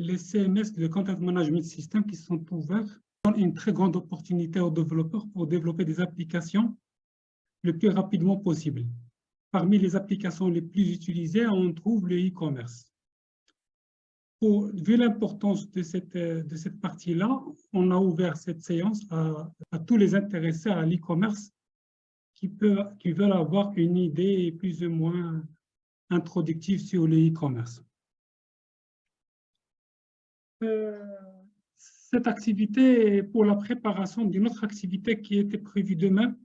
les CMS, le Content Management System, qui sont ouverts, donnent une très grande opportunité aux développeurs pour développer des applications le plus rapidement possible. Parmi les applications les plus utilisées, on trouve le e-commerce. Vu l'importance de cette partie-là, on a ouvert cette séance à tous les intéressés à l'e-commerce qui veulent avoir une idée plus ou moins introductive sur le e-commerce. Cette activité est pour la préparation d'une autre activité qui était prévue demain,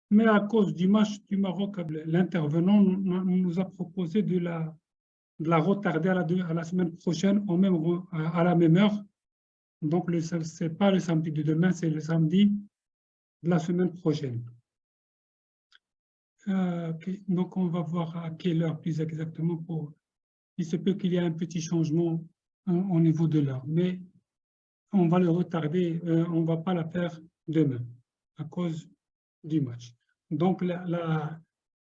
mais à cause du match du Maroc, l'intervenant nous a proposé de la retarder à la semaine prochaine à la même heure. Donc, ce n'est pas le samedi de demain, c'est le samedi de la semaine prochaine. Okay. Donc, on va voir à quelle heure plus exactement. Il se peut qu'il y ait un petit changement au niveau de l'heure, mais on va le retarder, on ne va pas la faire demain à cause du match. Donc,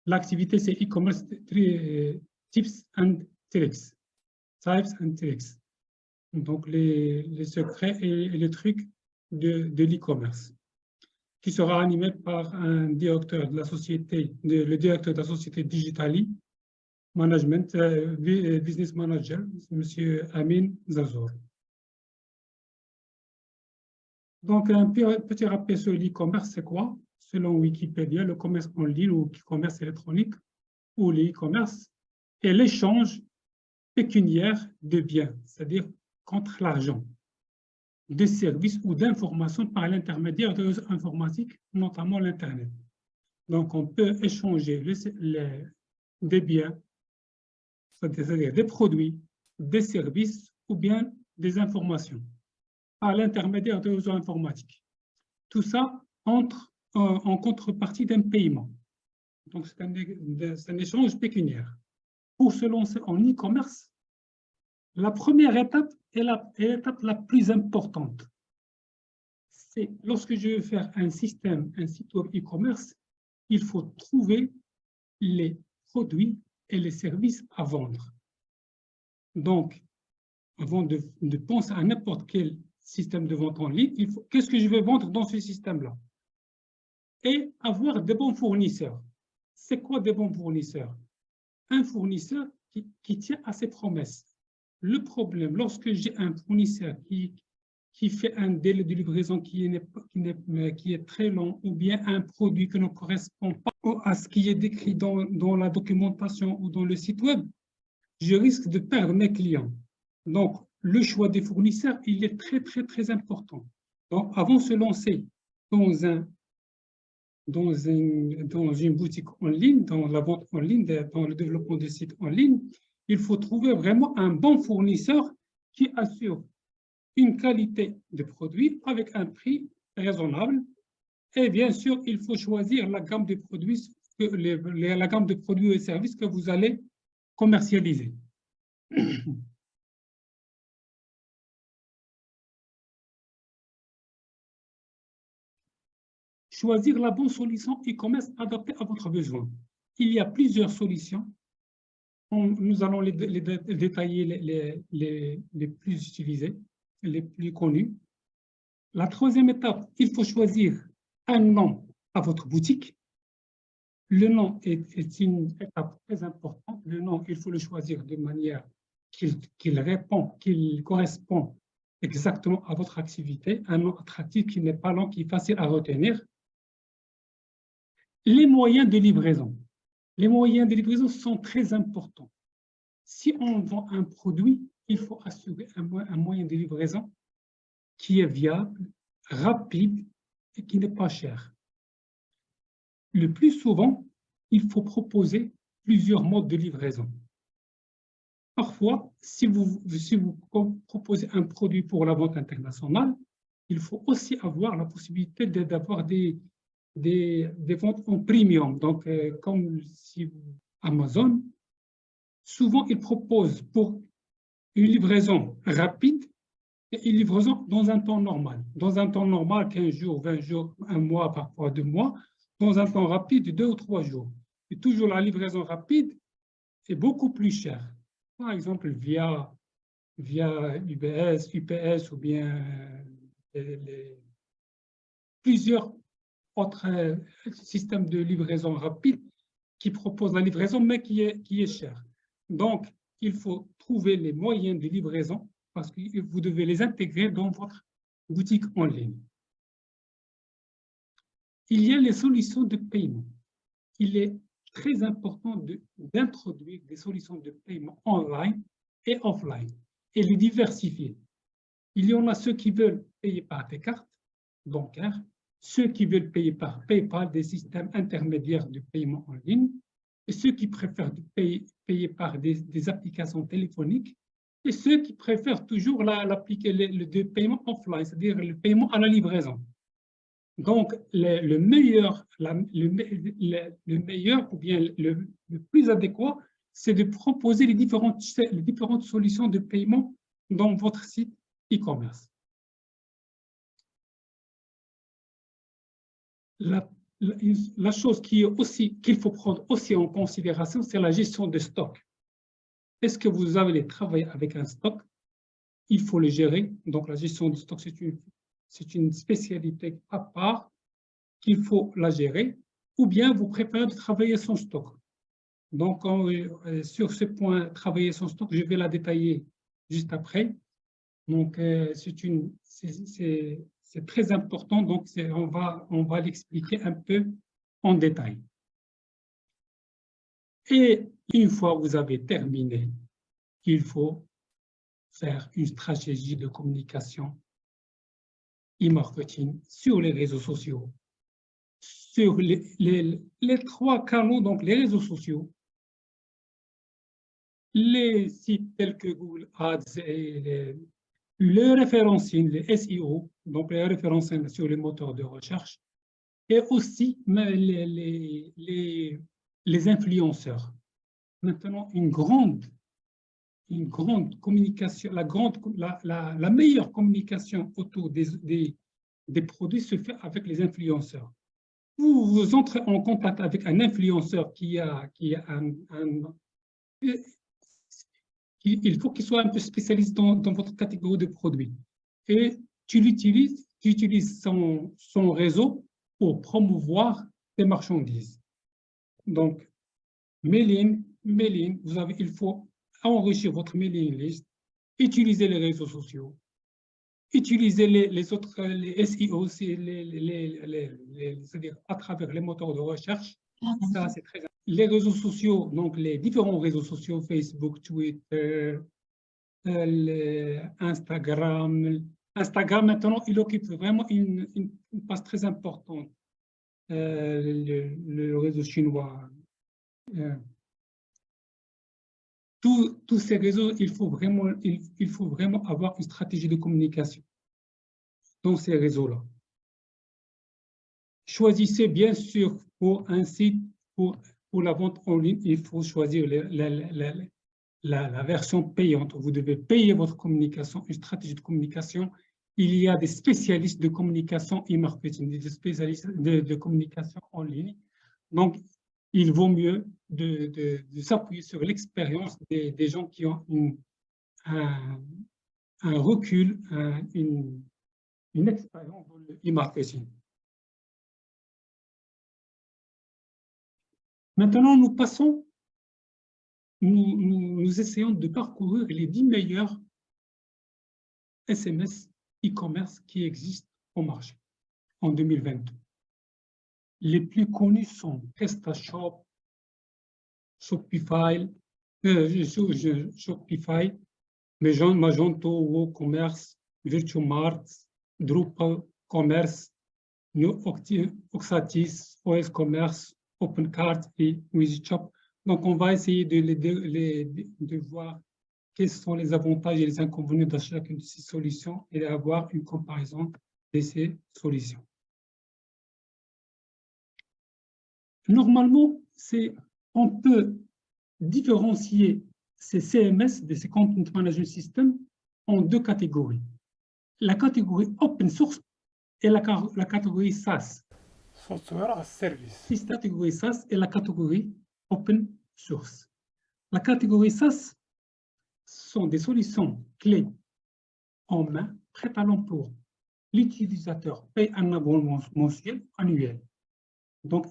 l'activité, c'est e-commerce tips and tricks. Types and tricks. Donc, les secrets et les trucs de l'e-commerce, qui sera animé par un directeur de la société, le directeur de la société Digitali Management, Business Manager, M. Amin Zazour. Donc, un petit rappel sur l'e-commerce, c'est quoi? Selon Wikipédia, le commerce en ligne ou commerce électronique ou l'e-commerce est l'échange pécuniaire de biens, c'est-à-dire contre l'argent, de services ou d'informations par l'intermédiaire de réseaux informatiques, notamment l'Internet. Donc, on peut échanger des biens, c'est-à-dire des produits, des services ou bien des informations par l'intermédiaire de réseaux informatiques. Tout ça entre en contrepartie d'un paiement. Donc, c'est un échange pécuniaire. Pour se lancer en e-commerce, la première étape est l'étape la plus importante. C'est lorsque je veux faire un site web e-commerce, il faut trouver les produits et les services à vendre. Donc, avant de penser à n'importe quel système de vente en ligne, qu'est-ce que je vais vendre dans ce système-là? Et avoir de bons fournisseurs. C'est quoi des bons fournisseurs? Un fournisseur qui tient à ses promesses. Le problème, lorsque j'ai un fournisseur qui fait un délai de livraison qui est très long, ou bien un produit qui ne correspond pas à ce qui est décrit dans la documentation ou dans le site web, je risque de perdre mes clients. Donc, le choix des fournisseurs, il est très, très, très important. Donc, avant de se lancer dans une boutique en ligne, dans la vente en ligne, dans le développement de sites en ligne, il faut trouver vraiment un bon fournisseur qui assure une qualité de produit avec un prix raisonnable. Et bien sûr, il faut choisir la gamme de produits, la gamme de produits et services que vous allez commercialiser. Choisir la bonne solution e-commerce adaptée à votre besoin. Il y a plusieurs solutions. Nous allons les détailler les plus utilisées, les plus connues. La troisième étape, il faut choisir un nom à votre boutique. Le nom est une étape très importante. Le nom, il faut le choisir de manière qu'il correspond exactement à votre activité. Un nom attractif qui n'est pas long, qui est facile à retenir. Les moyens de livraison. Les moyens de livraison sont très importants. Si on vend un produit, il faut assurer un moyen de livraison qui est viable, rapide et qui n'est pas cher. Le plus souvent, il faut proposer plusieurs modes de livraison. Parfois, si vous proposez un produit pour la vente internationale, il faut aussi avoir la possibilité d'avoir des ventes en premium. Donc, comme si Amazon, souvent, ils proposent pour une livraison rapide et une livraison dans un temps normal. Dans un temps normal, 15 jours, 20 jours, un mois, parfois 2 mois. Dans un temps rapide, 2 ou 3 jours. Et toujours la livraison rapide est beaucoup plus chère. Par exemple, via via UPS ou bien plusieurs autres systèmes de livraison rapide qui proposent la livraison, mais qui est cher. Donc, il faut trouver les moyens de livraison parce que vous devez les intégrer dans votre boutique en ligne. Il y a les solutions de paiement. Il est très important d'introduire des solutions de paiement online et offline et les diversifier. Il y en a ceux qui veulent payer par des cartes bancaires, ceux qui veulent payer par PayPal, des systèmes intermédiaires de paiement en ligne, et ceux qui préfèrent payer par des applications téléphoniques, et ceux qui préfèrent toujours le paiement offline, c'est-à-dire le paiement à la livraison. Donc, le meilleur ou bien le plus adéquat, c'est de proposer les différentes solutions de paiement dans votre site e-commerce. La chose qu'il faut prendre aussi en considération, c'est la gestion de stock. Est-ce que vous allez travailler avec un stock? Il faut le gérer. Donc, la gestion du stock, c'est une spécialité à part qu'il faut la gérer, ou bien vous préférez de travailler sans stock. Donc, sur ce point, travailler sans stock, je vais la détailler juste après. Donc, c'est très important, donc on va l'expliquer un peu en détail. Et une fois que vous avez terminé, il faut faire une stratégie de communication e-marketing sur les réseaux sociaux, sur les 3 canaux, donc les réseaux sociaux, les sites tels que Google Ads et le référencing, les SEO, donc les référencing sur les moteurs de recherche, et aussi les influenceurs. Maintenant, une grande communication, la meilleure communication autour des produits se fait avec les influenceurs. Vous entrez en contact avec un influenceur il faut qu'il soit un peu spécialiste dans votre catégorie de produits. Et tu utilises son réseau pour promouvoir tes marchandises. Donc, mailing, il faut enrichir votre mailing list, utiliser les réseaux sociaux, utiliser les autres, les SEO, c'est-à-dire à travers les moteurs de recherche. Ça, c'est très important. Les réseaux sociaux, donc les différents réseaux sociaux, Facebook, Twitter, Instagram. Instagram, maintenant, il occupe vraiment une place très importante. Le réseau chinois. Tous ces réseaux, il faut vraiment avoir une stratégie de communication dans ces réseaux-là. Choisissez bien sûr pour un site, pour la vente en ligne, il faut choisir la version payante. Vous devez payer votre communication, une stratégie de communication. Il y a des spécialistes de communication et marketing, des spécialistes de communication en ligne. Donc, il vaut mieux de s'appuyer sur l'expérience des gens qui ont un recul, une expérience dans le e-marketing. Maintenant, nous essayons de parcourir les 10 meilleurs SMS e-commerce qui existent au marché en 2022. Les plus connus sont PrestaShop, Shopify, Magento, WooCommerce, Virtumart, Drupal Commerce, Oxatis, OS Commerce, OpenCart et WizShop. Donc, on va essayer de voir quels sont les avantages et les inconvénients de chacune de ces solutions et d'avoir une comparaison de ces solutions. Normalement, on peut différencier ces CMS, ces Content Management Systems, en 2 catégories. La catégorie Open Source et la catégorie SaaS. Software as Service. La catégorie SaaS et la catégorie Open Source. La catégorie SaaS, sont des solutions clés en main, prêtes à l'emploi. L'utilisateur paye un abonnement mensuel annuel. Donc,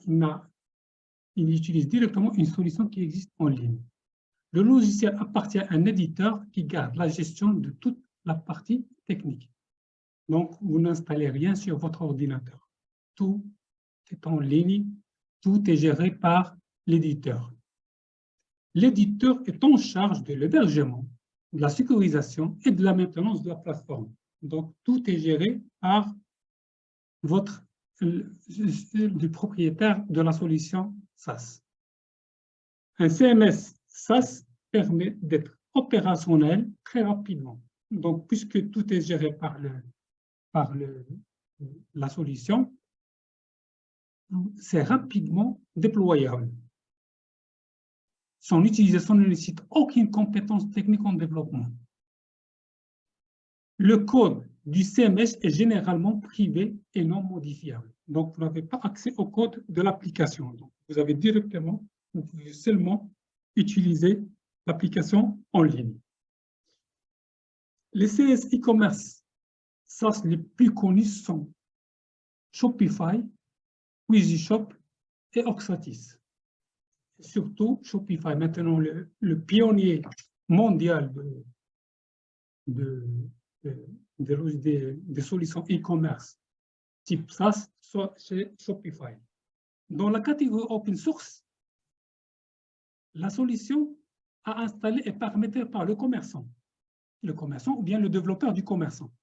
il utilise directement une solution qui existe en ligne. Le logiciel appartient à un éditeur qui garde la gestion de toute la partie technique. Donc, vous n'installez rien sur votre ordinateur. Tout est en ligne, tout est géré par l'éditeur. L'éditeur est en charge de l'hébergement, de la sécurisation et de la maintenance de la plateforme. Donc, tout est géré par du propriétaire de la solution SaaS. Un CMS SaaS permet d'être opérationnel très rapidement. Donc, puisque tout est géré par la solution, c'est rapidement déployable. Son utilisation ne nécessite aucune compétence technique en développement. Le code du CMS est généralement privé et non modifiable. Donc, vous n'avez pas accès au code de l'application. Vous avez directement, vous pouvez seulement utiliser l'application en ligne. Les CS e-commerce SaaS les plus connus sont Shopify, EasyShop et Oxatis. Surtout Shopify, maintenant le pionnier mondial des solutions e-commerce type SaaS, c'est Shopify. Dans la catégorie open source, la solution à installer est paramétrée par le commerçant ou bien le développeur du commerçant.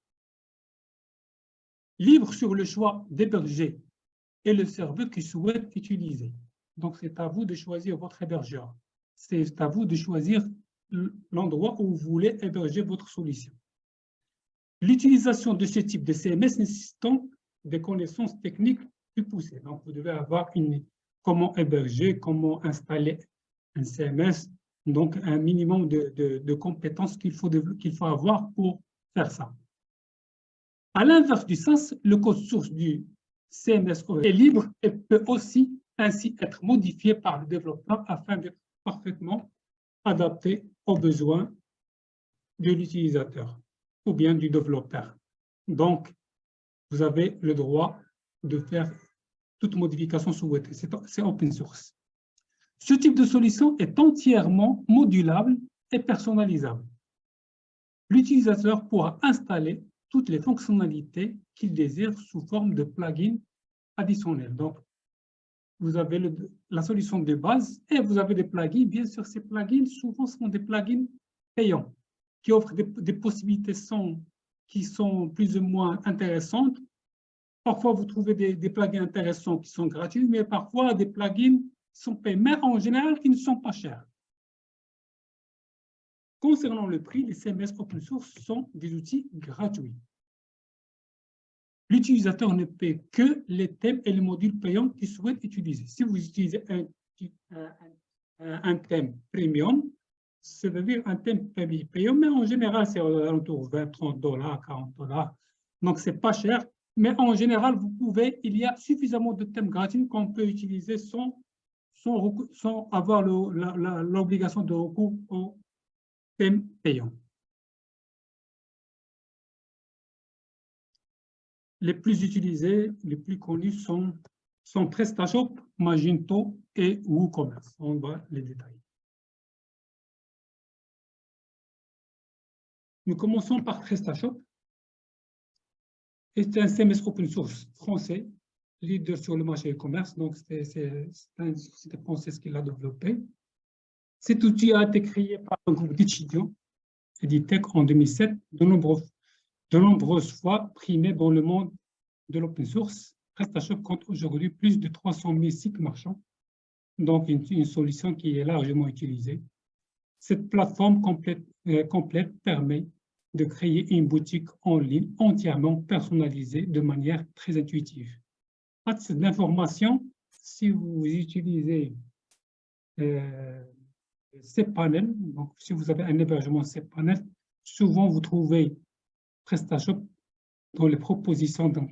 Libre sur le choix d'héberger et le serveur qui souhaite utiliser. Donc, c'est à vous de choisir votre hébergeur. C'est à vous de choisir l'endroit où vous voulez héberger votre solution. L'utilisation de ce type de CMS nécessitant des connaissances techniques plus poussées. Donc, vous devez avoir comment héberger, comment installer un CMS, donc un minimum de compétences qu'il faut avoir pour faire ça. À l'inverse du SaaS, le code source du CMS est libre et peut aussi ainsi être modifié par le développeur afin d'être parfaitement adapté aux besoins de l'utilisateur ou bien du développeur. Donc, vous avez le droit de faire toute modification souhaitée. C'est open source. Ce type de solution est entièrement modulable et personnalisable. L'utilisateur pourra installer toutes les fonctionnalités qu'il désire sous forme de plugins additionnels. Donc, vous avez la solution de base et vous avez des plugins. Bien sûr, ces plugins, souvent, sont des plugins payants qui offrent des possibilités qui sont plus ou moins intéressantes. Parfois, vous trouvez des plugins intéressants qui sont gratuits, mais parfois, des plugins qui sont payés, mais en général, qui ne sont pas chers. Concernant le prix, les CMS open source sont des outils gratuits. L'utilisateur ne paie que les thèmes et les modules payants qu'il souhaite utiliser. Si vous utilisez un thème premium, ça veut dire un thème payant, mais en général, c'est autour de 20, 30 $, 40 $. Donc, ce n'est pas cher, mais en général, il y a suffisamment de thèmes gratuits qu'on peut utiliser sans avoir l'obligation de recours aux thèmes payants. Les plus utilisés, les plus connus sont PrestaShop, Magento et WooCommerce. On va les détailler. Nous commençons par PrestaShop. C'est un CMS open source français, leader sur le marché e-commerce. Donc, c'est une société française qui l'a développé. Cet outil a été créé par un groupe d'étudiants, Editech, en 2007, de nombreuses fois primé dans le monde de l'open source. PrestaShop compte aujourd'hui plus de 300 000 sites marchands, donc une solution qui est largement utilisée. Cette plateforme complète permet de créer une boutique en ligne entièrement personnalisée de manière très intuitive. À titre d'information, si vous utilisez cPanel, donc si vous avez un hébergement cPanel, souvent vous trouvez PrestaShop dans les propositions. Donc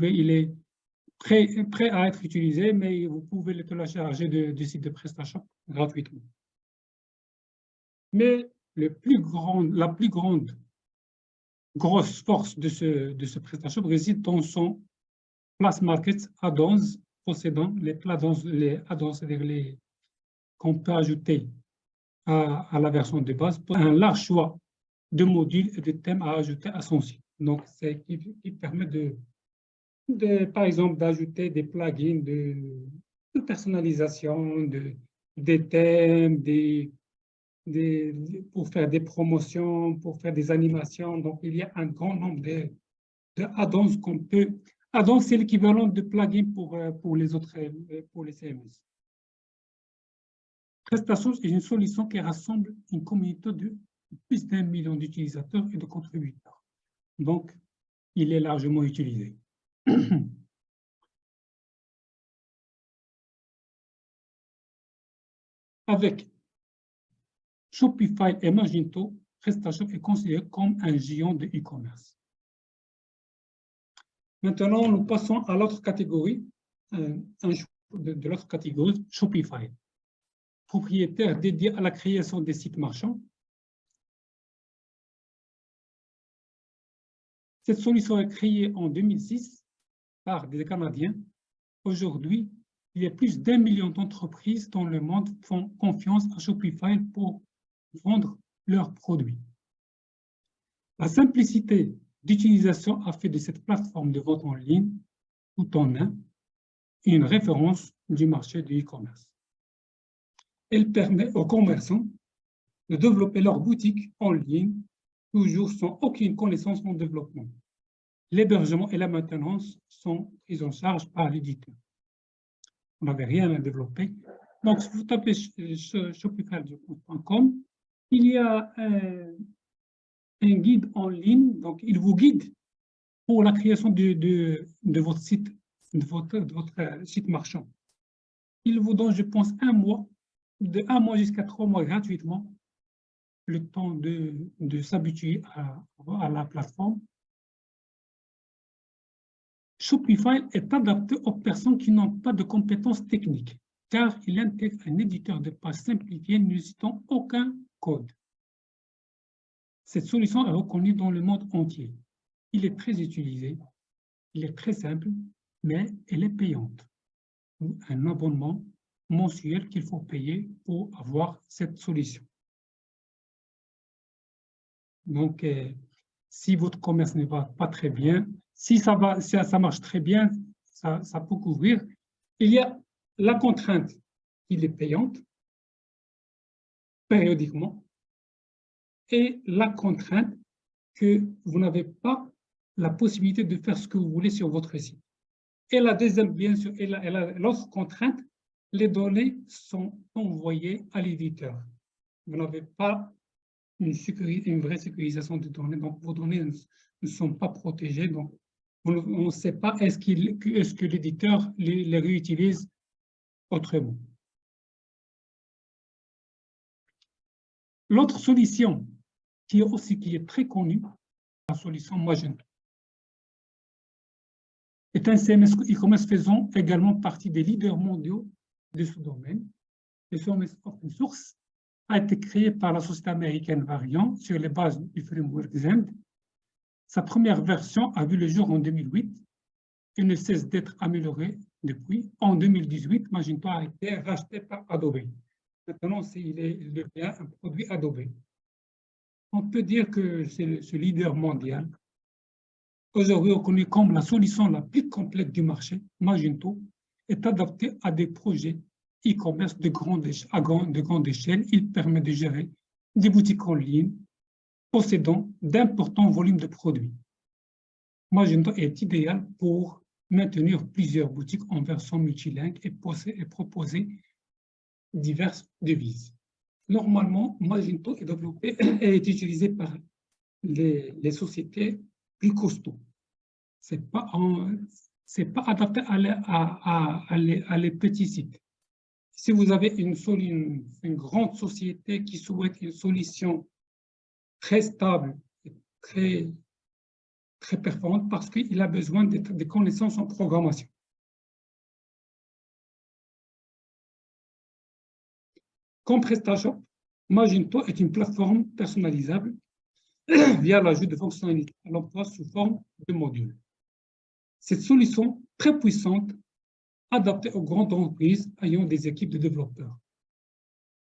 il est prêt à être utilisé, mais vous pouvez le télécharger du site de PrestaShop gratuitement. Mais la plus grande grosse force de ce PrestaShop réside dans son Plus Market add-ons possédant les add-ons, c'est-à-dire qu'on peut ajouter à la version de base pour un large choix de modules et de thèmes à ajouter à son site. Donc, c'est qui permet par exemple, d'ajouter des plugins de personnalisation, des thèmes, pour faire des promotions, pour faire des animations. Donc, il y a un grand nombre de add-ons qu'on peut... Add-ons, c'est l'équivalent de plugins pour les autres, pour les CMS. PrestaShop est une solution qui rassemble une communauté de plus d'1 million d'utilisateurs et de contributeurs. Donc, il est largement utilisé. Avec Shopify et Magento, PrestaShop est considéré comme un géant de e-commerce. Maintenant, nous passons à l'autre catégorie, de l'autre catégorie, Shopify, propriétaire dédié à la création des sites marchands. Cette solution est créée en 2006 par des Canadiens. Aujourd'hui, il y a plus d'1 million d'entreprises dans le monde qui font confiance à Shopify pour vendre leurs produits. La simplicité d'utilisation a fait de cette plateforme de vente en ligne, tout en un, une référence du marché du e-commerce. Elle permet aux commerçants de développer leur boutique en ligne, toujours sans aucune connaissance en développement. L'hébergement et la maintenance sont pris en charge par l'éditeur. Vous n'avez rien à développer. Donc, si vous tapez shopify.com, il y a un guide en ligne. Donc, il vous guide pour la création de votre site, de votre site marchand. Il vous donne, je pense, de 1 mois jusqu'à 3 mois gratuitement, le temps de s'habituer à la plateforme. Shopify est adapté aux personnes qui n'ont pas de compétences techniques, car il intègre un éditeur de page simplifié n'utilisant aucun code. Cette solution est reconnue dans le monde entier. Il est très utilisé, il est très simple, mais elle est payante. Un abonnement mensuel qu'il faut payer pour avoir cette solution. Donc, si votre commerce ne va pas très bien, si ça marche très bien, ça peut couvrir. Il y a la contrainte qui est payante périodiquement et la contrainte que vous n'avez pas la possibilité de faire ce que vous voulez sur votre site. Et la deuxième, bien sûr, et l'autre contrainte, les données sont envoyées à l'éditeur. Vous n'avez pas une vraie sécurisation des données, donc vos données ne sont pas protégées, donc on ne sait pas est-ce que l'éditeur les réutilise autrement. L'autre solution qui est très connue, la solution Magento, est un CMS e-commerce faisant également partie des leaders mondiaux de ce domaine. Le CMS open source a été créé par la société américaine Variant sur les bases du framework Zend. Sa première version a vu le jour en 2008 et ne cesse d'être améliorée depuis. En 2018, Magento a été racheté par Adobe. Maintenant, il devient un produit Adobe. On peut dire que c'est ce leader mondial. Aujourd'hui reconnu comme la solution la plus complète du marché, Magento est adapté à des projets e-commerce de grande échelle. Il permet de gérer des boutiques en ligne possédant d'importants volumes de produits. Magento est idéal pour maintenir plusieurs boutiques en version multilingue et proposer diverses devises. Normalement, Magento est développé et est utilisé par les sociétés plus costauds. Ce n'est pas adapté à les petits sites. Si vous avez une grande société qui souhaite une solution très stable, très performante, parce qu'il a besoin de connaissances en programmation. Comme PrestaShop, Magento est une plateforme personnalisable via l'ajout de fonctionnalités à l'emploi sous forme de modules. Cette solution très puissante, adaptée aux grandes entreprises ayant des équipes de développeurs.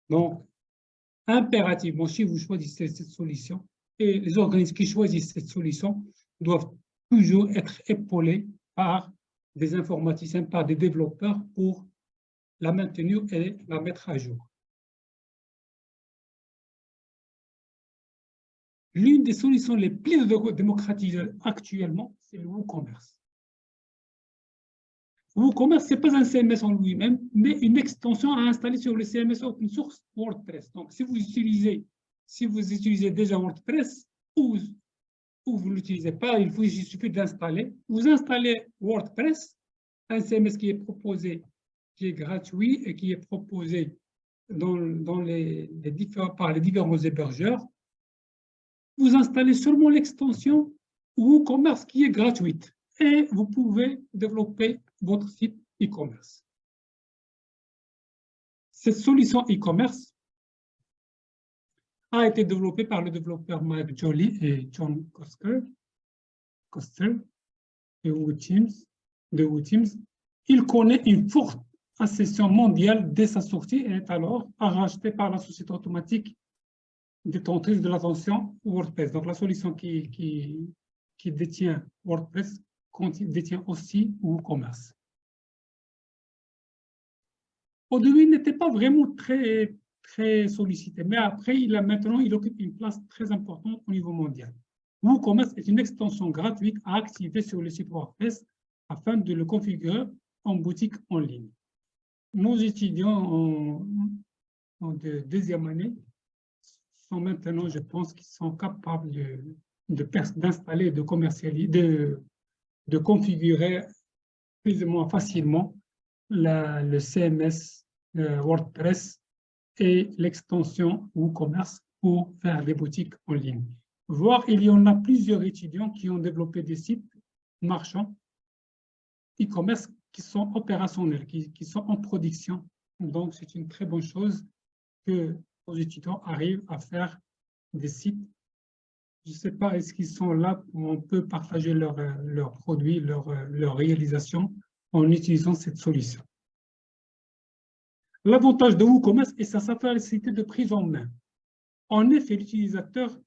Donc, impérativement, si vous choisissez cette solution, et les organismes qui choisissent cette solution doivent toujours être épaulés par des informaticiens, par des développeurs pour la maintenir et la mettre à jour. L'une des solutions les plus démocratisées actuellement, c'est le WooCommerce. WooCommerce, ce n'est pas un CMS en lui-même, mais une extension à installer sur le CMS open source WordPress. Donc, si vous utilisez déjà WordPress ou vous ne l'utilisez pas, il suffit d'installer. Vous installez WordPress, un CMS qui est proposé, qui est gratuit et qui est proposé par les différents hébergeurs. Vous installez seulement l'extension WooCommerce qui est gratuite et vous pouvez développer votre site e-commerce. Cette solution e-commerce a été développée par le développeur Mike Joly et John Koster de WooTeams. Il connaît une forte accession mondiale dès sa sortie et est alors racheté par la société automatique détentrice de l'attention WordPress. Donc, la solution qui détient WordPress détient aussi WooCommerce. Au début, il n'était pas vraiment très sollicité, mais après, maintenant, il occupe une place très importante au niveau mondial. WooCommerce est une extension gratuite à activer sur le site WordPress afin de le configurer en boutique en ligne. Nos étudiants en deuxième année sont maintenant, je pense, qu'ils sont capables d'installer, de commercialiser, de configurer plus ou moins facilement le CMS WordPress et l'extension WooCommerce pour faire des boutiques en ligne. Voire, il y en a plusieurs étudiants qui ont développé des sites marchands e-commerce qui sont opérationnels, qui sont en production. Donc, c'est une très bonne chose que nos étudiants arrivent à faire des sites. Je ne sais pas, est-ce qu'ils sont là où on peut partager leurs produits, leurs réalisations en utilisant cette solution. L'avantage de WooCommerce est sa simplicité de prise en main. En effet, l'utilisateur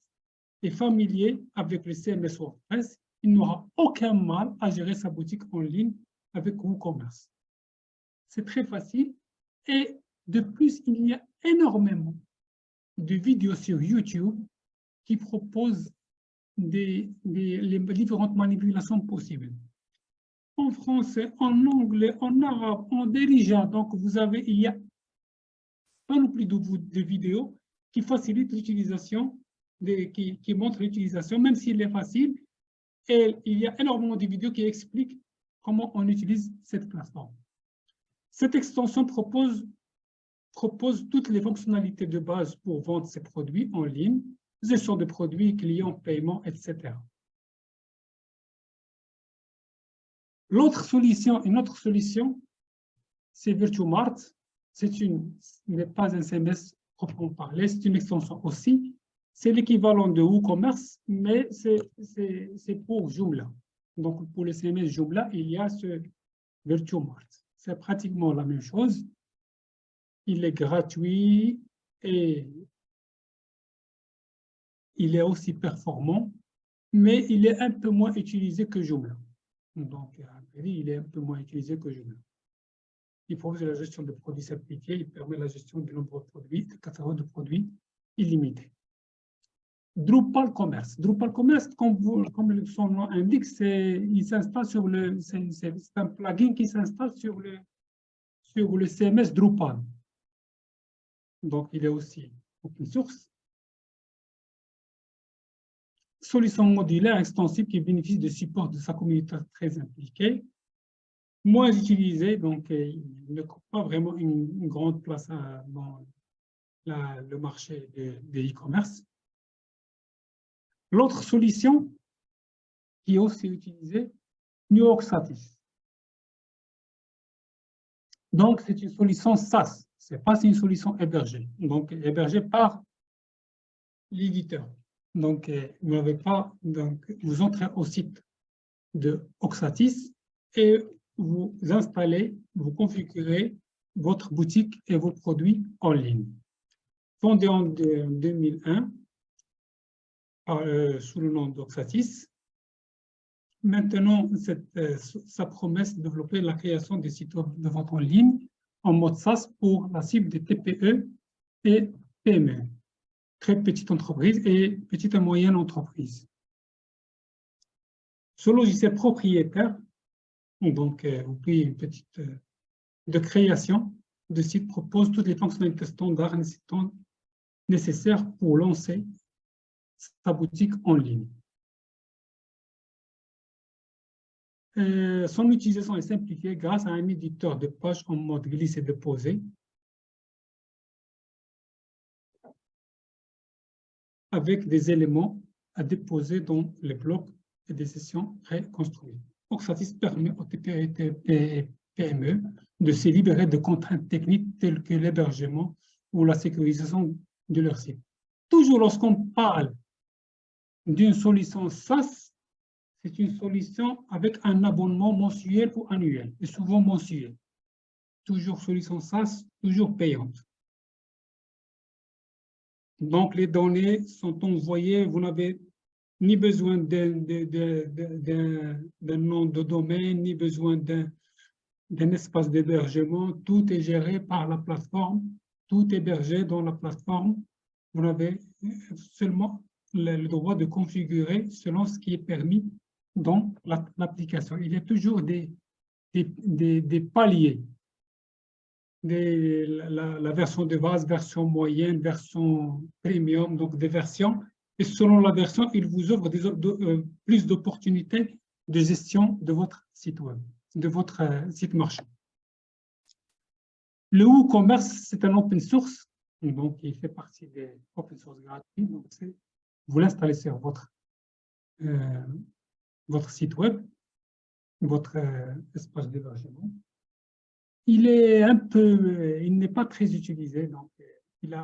est familier avec le CMS WordPress, il n'aura aucun mal à gérer sa boutique en ligne avec WooCommerce. C'est très facile et de plus, il y a énormément de vidéos sur YouTube qui proposent les différentes manipulations possibles. En français, en anglais, en arabe, en dirigeant. Donc, il y a pas non plus de vidéos qui facilitent l'utilisation, qui montrent l'utilisation, même s'il est facile. Et il y a énormément de vidéos qui expliquent comment on utilise cette plateforme. Cette extension propose toutes les fonctionnalités de base pour vendre ses produits en ligne, gestion de produits, clients, paiement, etc. Une autre solution, c'est Virtumart. Ce n'est pas un CMS proprement parlé, c'est une extension aussi. C'est l'équivalent de WooCommerce, mais c'est pour Joomla. Donc, pour le CMS Joomla, il y a ce Virtumart. C'est pratiquement la même chose. Il est gratuit et il est aussi performant, mais il est un peu moins utilisé que Joomla. Donc, il est un peu moins utilisé que Joomla. Il propose la gestion de produits simplifiés, il permet la gestion du nombre de produits, de catalogue de produits illimités. Drupal Commerce. Drupal Commerce, comme son nom indique, c'est un plugin qui s'installe sur le CMS Drupal. Donc, il est aussi open source. Solution modulaire extensible qui bénéficie de support de sa communauté très impliquée. Moins utilisé, donc il ne coupe pas vraiment une grande place dans le marché de e-commerce. L'autre solution qui est aussi utilisée, New York Satis. Donc, c'est une solution SaaS, c'est pas une solution hébergée. Donc, hébergée par l'éditeur. Donc, vous n'avez pas, donc, vous entrez au site de Oxatis et vous installez, vous configurez votre boutique et vos produits en ligne. Fondé en 2001 sous le nom d'Oxatis. Maintenant, sa promesse de développer la création des sites web de vente en ligne en mode SaaS pour la cible des TPE et PME, très petites entreprises et petites et moyennes entreprises. Ce logiciel propriétaire, donc vous payez une petite de création de site, propose toutes les fonctionnalités standards nécessaires pour lancer sa boutique en ligne. Son utilisation est simplifiée grâce à un éditeur de pages en mode glissé déposé avec des éléments à déposer dans les blocs et des sessions reconstruites. Oxatis permet aux TPE et PME de se libérer de contraintes techniques telles que l'hébergement ou la sécurisation de leur site. Toujours lorsqu'on parle d'une solution SaaS, c'est une solution avec un abonnement mensuel ou annuel, et souvent mensuel. Toujours solution SaaS, toujours payante. Donc, les données sont envoyées, vous n'avez ni besoin d'un nom de domaine, ni besoin d'un espace d'hébergement. Tout est géré par la plateforme, tout est hébergé dans la plateforme. Vous avez seulement le droit de configurer selon ce qui est permis dans l'application. Il y a toujours des paliers. La version de base, version moyenne, version premium, donc des versions. Et selon la version, il vous offre plus d'opportunités de gestion de votre site web, de votre site marchand. Le WooCommerce, c'est un open source, donc il fait partie des open source gratuits. Donc vous l'installez sur votre site web, votre espace d'hébergement. Il n'est pas très utilisé, donc il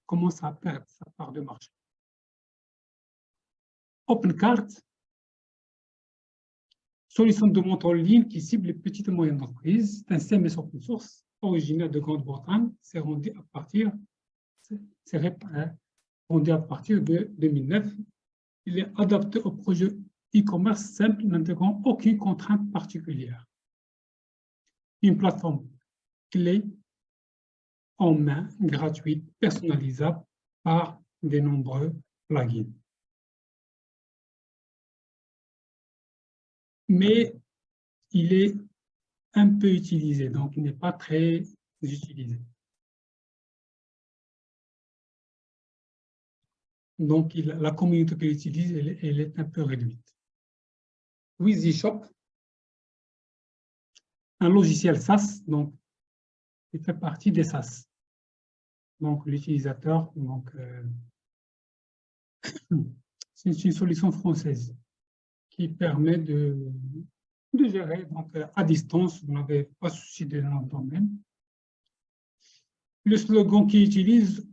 commence à perdre sa part de marché. OpenCart, solution de vente en ligne qui cible les petites et moyennes entreprises. C'est un CMS open source originaire de Grande-Bretagne. C'est rendu à partir de 2009. Il est adapté au projet e-commerce simple, n'intégrant aucune contrainte particulière. Une plateforme clé en main, gratuite, personnalisable par de nombreux plugins. Mais il est un peu utilisé, donc il n'est pas très utilisé. Donc la communauté qui l'utilise, elle est un peu réduite. WheezyShop, un logiciel SaaS, donc il fait partie des SaaS. Donc l'utilisateur, c'est une solution française qui permet de gérer donc, à distance, vous n'avez pas souci de nom de domaine. Le slogan qu'il utilise,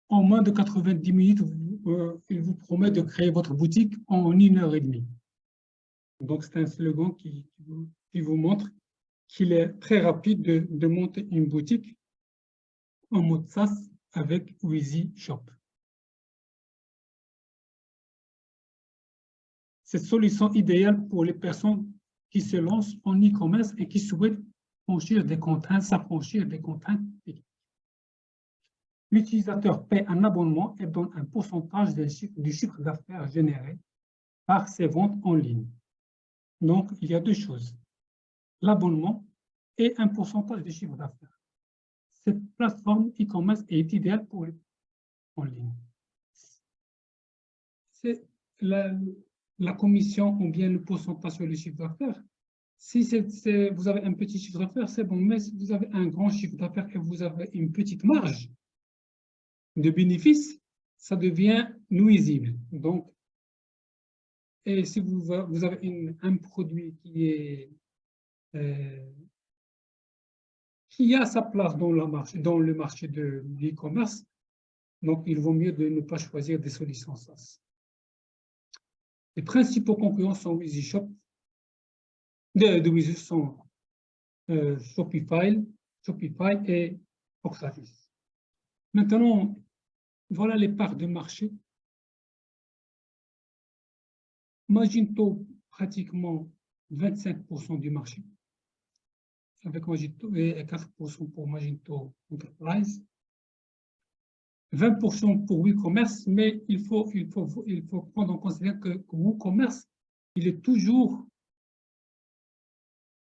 en moins de 90 minutes, il vous promet de créer votre boutique en 1h30. Donc, c'est un slogan qui vous montre qu'il est très rapide de monter une boutique en mode SaaS avec WheezyShop. Cette solution idéale pour les personnes qui se lancent en e-commerce et qui souhaitent s'affranchir des contraintes techniques. L'utilisateur paie un abonnement et donne un pourcentage du chiffre d'affaires généré par ses ventes en ligne. Donc, il y a deux choses, l'abonnement et un pourcentage du chiffre d'affaires. Cette plateforme e-commerce est idéale pour les en ligne. C'est la commission ou bien le pourcentage sur le chiffre d'affaires. Si vous avez un petit chiffre d'affaires, c'est bon, mais si vous avez un grand chiffre d'affaires et vous avez une petite marge de bénéfice, ça devient nuisible. Donc, et si vous avez un produit qui qui a sa place dans le marché de l'e-commerce. Donc, il vaut mieux de ne pas choisir des solutions SaaS. Les principaux concurrents sont EasyShop, sont Shopify et Oxavis. Maintenant, voilà les parts de marché. Magento, pratiquement 25% du marché, avec Magento et 4% pour Magento Enterprise. 20% pour WooCommerce, mais il faut prendre en considération que WooCommerce, il est toujours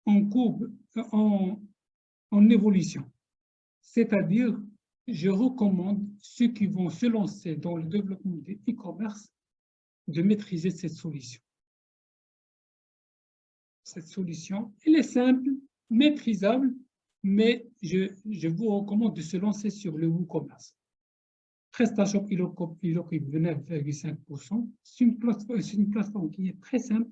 en courbe, en évolution. C'est-à-dire, je recommande ceux qui vont se lancer dans le développement de e-commerce de maîtriser cette solution. Cette solution, elle est simple, maîtrisable, mais je vous recommande de se lancer sur le WooCommerce. PrestaShop, il occupe 9,5%. C'est une plateforme qui est très simple,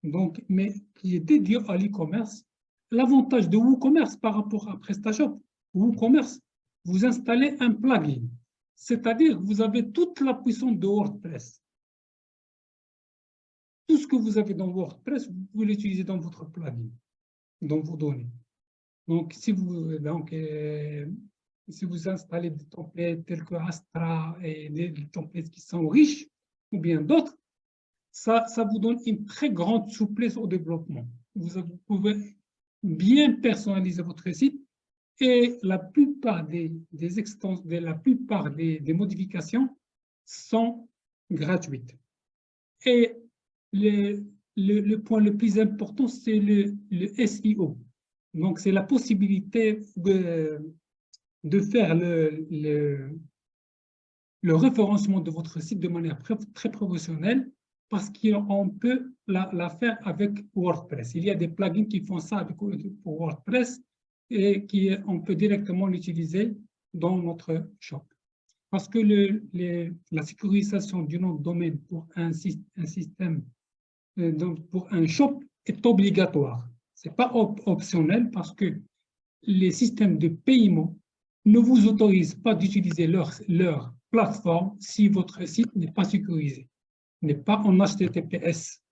donc, mais qui est dédiée à l'e-commerce. L'avantage de WooCommerce par rapport à PrestaShop, WooCommerce, vous installez un plugin, c'est-à-dire vous avez toute la puissance de WordPress. Tout ce que vous avez dans WordPress, vous pouvez l'utiliser dans votre plugin, dans vos données. Donc, si vous installez des templates tels que Astra et des templates qui sont riches, ou bien d'autres, ça vous donne une très grande souplesse au développement. Vous pouvez bien personnaliser votre site et la plupart des modifications sont gratuites. Et le point le plus important, c'est le SEO. Donc, c'est la possibilité de faire le référencement de votre site de manière très professionnelle parce qu'on peut la faire avec WordPress. Il y a des plugins qui font ça pour WordPress et on peut directement l'utiliser dans notre shop. Parce que la sécurisation du nom de domaine pour un système, donc pour un shop, est obligatoire. Ce n'est pas optionnel parce que les systèmes de paiement ne vous autorisent pas d'utiliser leur plateforme si votre site n'est pas sécurisé, n'est pas en HTTPS.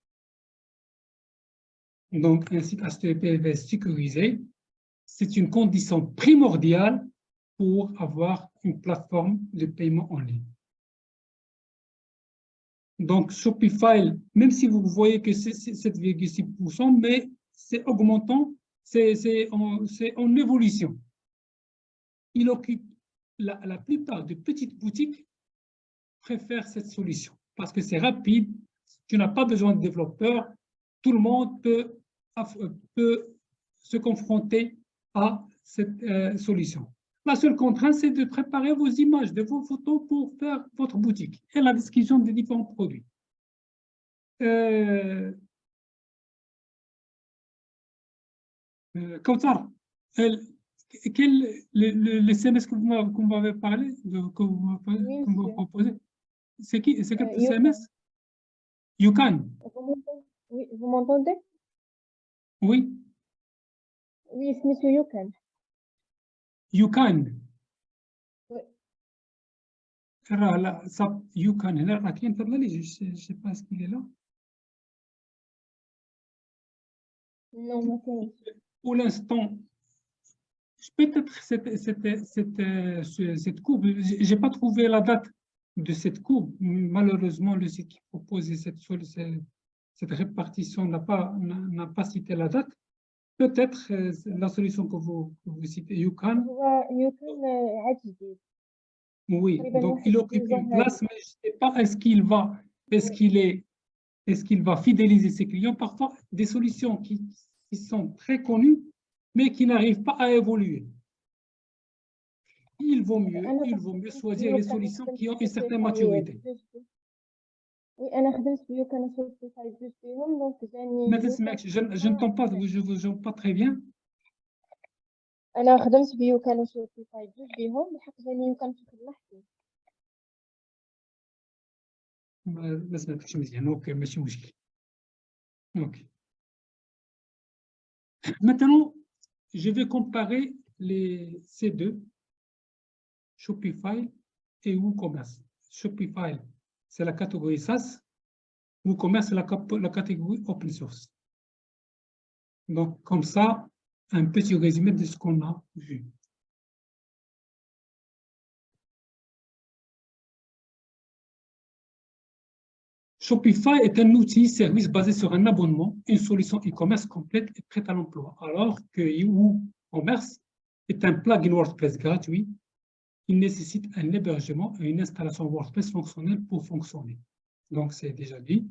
Donc, un site HTTPS sécurisé, c'est une condition primordiale pour avoir une plateforme de paiement en ligne. Donc, Shopify, même si vous voyez que c'est 7,6%, mais c'est augmentant, c'est en évolution. Il occupe la plupart des petites boutiques préfèrent cette solution parce que c'est rapide, tu n'as pas besoin de développeurs, tout le monde peut se confronter à cette solution. La seule contrainte, c'est de préparer vos images, de vos photos pour faire votre boutique et la description des différents produits. Kautar, le CMS que vous m'avez parlé, que vous proposez, c'est quel CMS? YouCan. Oui, vous m'entendez? Oui. Oui, c'est monsieur YouCan. YouCan. Oui. لا صاب YouCan هنا راه كاين تضلالي je sais pas ce qu'il est là. Non, ما كاينش. Pour l'instant, peut-être cette courbe, j'ai pas trouvé la date de cette courbe. Malheureusement, le site qui propose cette répartition n'a pas cité la date. Peut-être la solution que vous citez, YouCan. YouCan عاد جديد. Oui, donc il occupe une place, mais je ne sais pas est-ce qu'il va fidéliser ses clients. Parfois, des solutions qui sont très connues, mais qui n'arrivent pas à évoluer. Il vaut mieux choisir les solutions qui ont une certaine maturité. Oui, أنا خدمت في YouCan Shopify جوج فيهم دونك جاني. ما تسمعكش, je n'entends pas, je vous entends pas très bien. أنا خدمت في YouCan Shopify جوج فيهم بحق جاني YouCan في خدمة حديث. ما سمعتكش مزيان. اوكي ماشي مشكل. اوكي. Maintenant, je vais comparer ces deux, Shopify et WooCommerce. Shopify, c'est la catégorie SaaS. WooCommerce, c'est la catégorie open source. Donc, comme ça, un petit résumé de ce qu'on a vu. Shopify est un outil service basé sur un abonnement, une solution e-commerce complète et prête à l'emploi, alors que WooCommerce est un plugin WordPress gratuit. Il nécessite un hébergement et une installation WordPress fonctionnelle pour fonctionner. Donc, c'est déjà dit.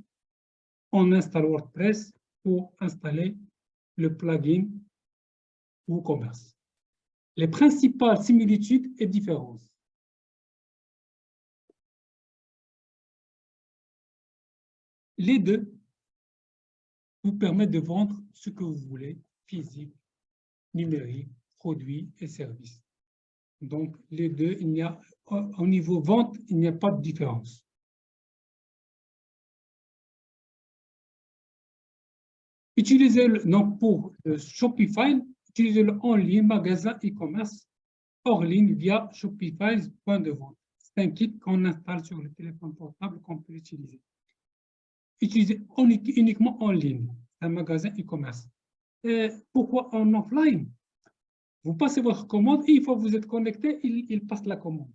On installe WordPress pour installer le plugin WooCommerce. Les principales similitudes et différences. Les deux vous permettent de vendre ce que vous voulez, physique, numérique, produits et services. Donc, les deux, au niveau vente, il n'y a pas de différence. Donc pour Shopify, utilisez-le en ligne, magasin e-commerce, hors ligne via Shopify, point de vente. C'est un kit qu'on installe sur le téléphone portable qu'on peut utiliser. Utilisez uniquement en ligne, un magasin e-commerce. Pourquoi en offline? Vous passez votre commande et une fois que vous êtes connecté, il passe la commande.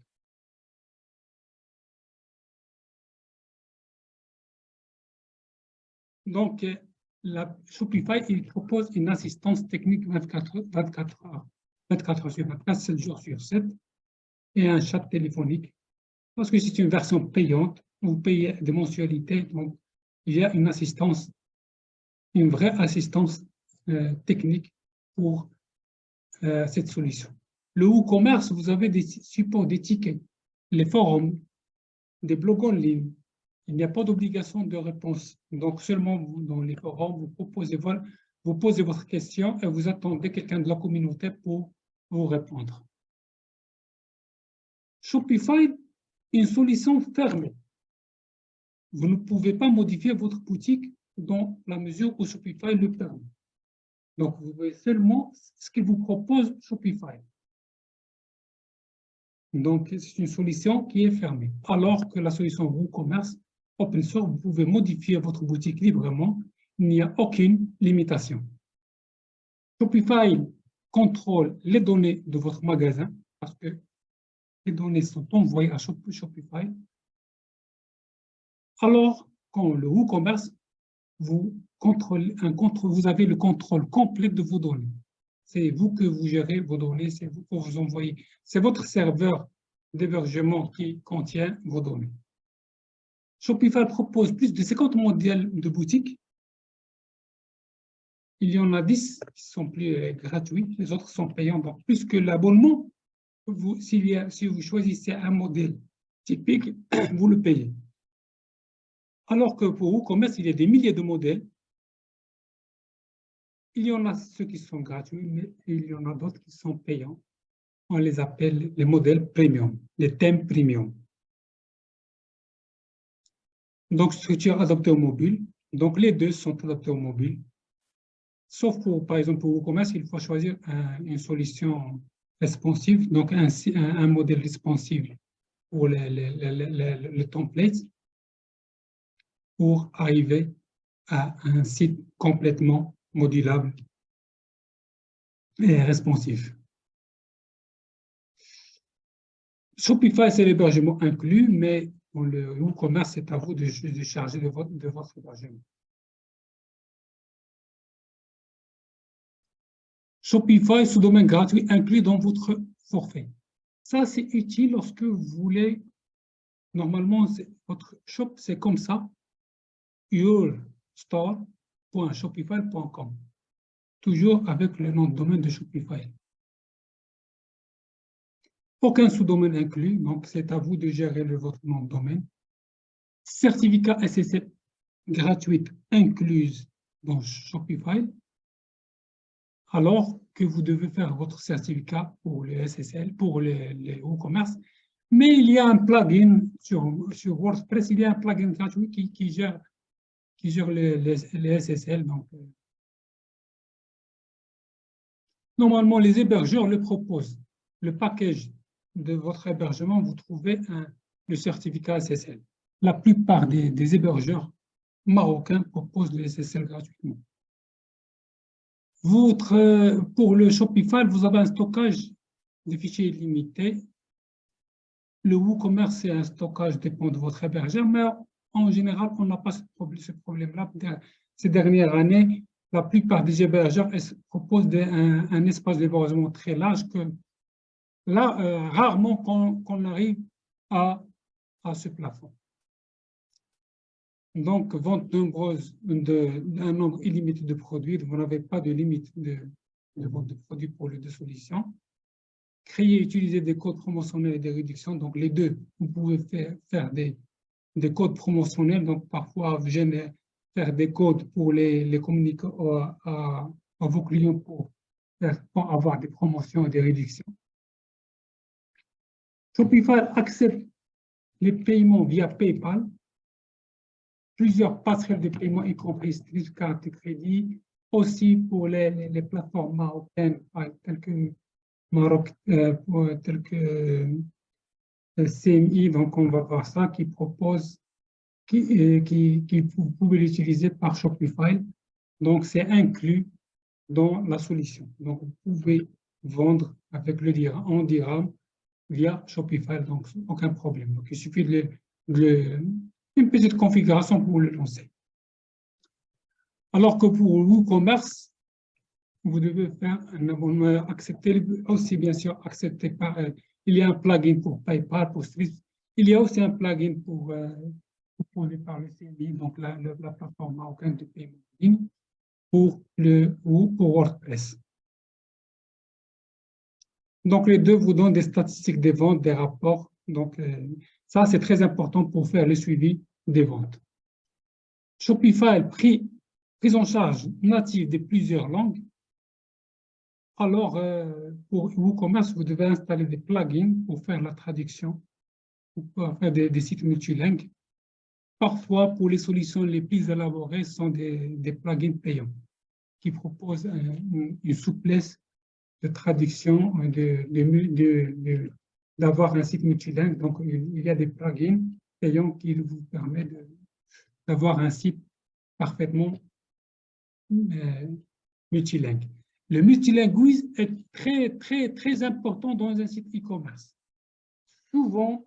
Donc, la Shopify, il propose une assistance technique 24 heures sur 24, 7 jours sur 7, et un chat téléphonique. Parce que c'est une version payante, vous payez des mensualités, donc il y a une assistance, une vraie assistance technique pour cette solution. Le WooCommerce, vous avez des supports des tickets, les forums, des blogs en ligne. Il n'y a pas d'obligation de réponse. Donc, seulement vous, dans les forums, vous posez votre question et vous attendez quelqu'un de la communauté pour vous répondre. Shopify, une solution fermée. Vous ne pouvez pas modifier votre boutique dans la mesure où Shopify le permet. Donc, vous voyez seulement ce qu'il vous propose Shopify. Donc, c'est une solution qui est fermée. Alors que la solution WooCommerce, open source, vous pouvez modifier votre boutique librement. Il n'y a aucune limitation. Shopify contrôle les données de votre magasin parce que les données sont envoyées à Shopify. Alors, quand le WooCommerce, vous avez le contrôle complet de vos données. C'est vous que vous gérez vos données, c'est vous que vous envoyez. C'est votre serveur d'hébergement qui contient vos données. Shopify propose plus de 50 modèles de boutiques. Il y en a 10 qui sont plus gratuits, les autres sont payants. Donc, plus que l'abonnement, si vous choisissez un modèle typique, vous le payez. Alors que pour WooCommerce, il y a des milliers de modèles. Il y en a ceux qui sont gratuits, mais il y en a d'autres qui sont payants. On les appelle les modèles premium, les thèmes premium. Donc, structure adaptée au mobile. Donc, les deux sont adaptés au mobile. Sauf pour, par exemple, pour WooCommerce, il faut choisir une solution responsive, donc un modèle responsive pour le template pour arriver à un site complètement modulable et responsif. Shopify, c'est l'hébergement inclus, mais pour le WooCommerce, c'est à vous de charger de votre hébergement. Shopify, sous-domaine gratuit inclus dans votre forfait. Ça, c'est utile lorsque vous voulez, normalement, votre shop, c'est comme ça, yourstore.shopify.com, toujours avec le nom de domaine de Shopify. Aucun sous-domaine inclus, donc c'est à vous de gérer votre nom de domaine. Certificat SSL gratuit incluse dans Shopify, alors que vous devez faire votre certificat pour les SSL, pour les WooCommerce. Mais il y a un plugin sur WordPress, il y a un plugin gratuit qui gère les SSL. Donc, Normalement, les hébergeurs le proposent. Le package de votre hébergement, vous trouvez le certificat SSL. La plupart des hébergeurs marocains proposent le SSL gratuitement. Pour le Shopify, vous avez un stockage de fichiers illimité. Le WooCommerce, c'est un stockage dépend de votre hébergeur, mais en général, on n'a pas ce problème-là. Ces dernières années, la plupart des hébergeurs proposent un espace d'hébergement très large que là, rarement qu'on arrive à ce plafond. Donc, vente nombreuse d'un nombre illimité de produits, vous n'avez pas de limite de vente de produits pour les deux solutions. Créer et utiliser des codes promotionnels et des réductions, donc les deux, vous pouvez faire des codes promotionnels, donc parfois faire des codes pour les communiquer à vos clients pour avoir des promotions et des réductions. Shopify accepte les paiements via PayPal, plusieurs passerelles de paiement, y compris Stripe, carte de crédit, aussi pour les plateformes marocaines telles que CMI, donc on va voir ça, qui propose, vous pouvez l'utiliser par Shopify, donc c'est inclus dans la solution. Donc vous pouvez vendre avec le dirham, en dirham via Shopify, donc aucun problème. Donc il suffit une petite configuration pour le lancer. Alors que pour WooCommerce, vous devez faire un abonnement accepté, aussi bien sûr accepté par, il y a un plugin pour PayPal, pour Stripe, il y a aussi un plugin proposé par le CMI, donc la plateforme marocaine de paiement en ligne, pour WordPress. Donc les deux vous donnent des statistiques des ventes, des rapports, donc ça c'est très important pour faire le suivi des ventes. Shopify prise en charge native de plusieurs langues. Alors, pour WooCommerce, vous devez installer des plugins pour faire la traduction, pour faire des sites multilingues. Parfois, pour les solutions les plus élaborées, ce sont des plugins payants qui proposent une souplesse de traduction, d'avoir un site multilingue. Donc, il y a des plugins payants qui vous permettent d'avoir un site parfaitement multilingue. Le multilinguisme est très, très, très important dans un site e-commerce. Souvent,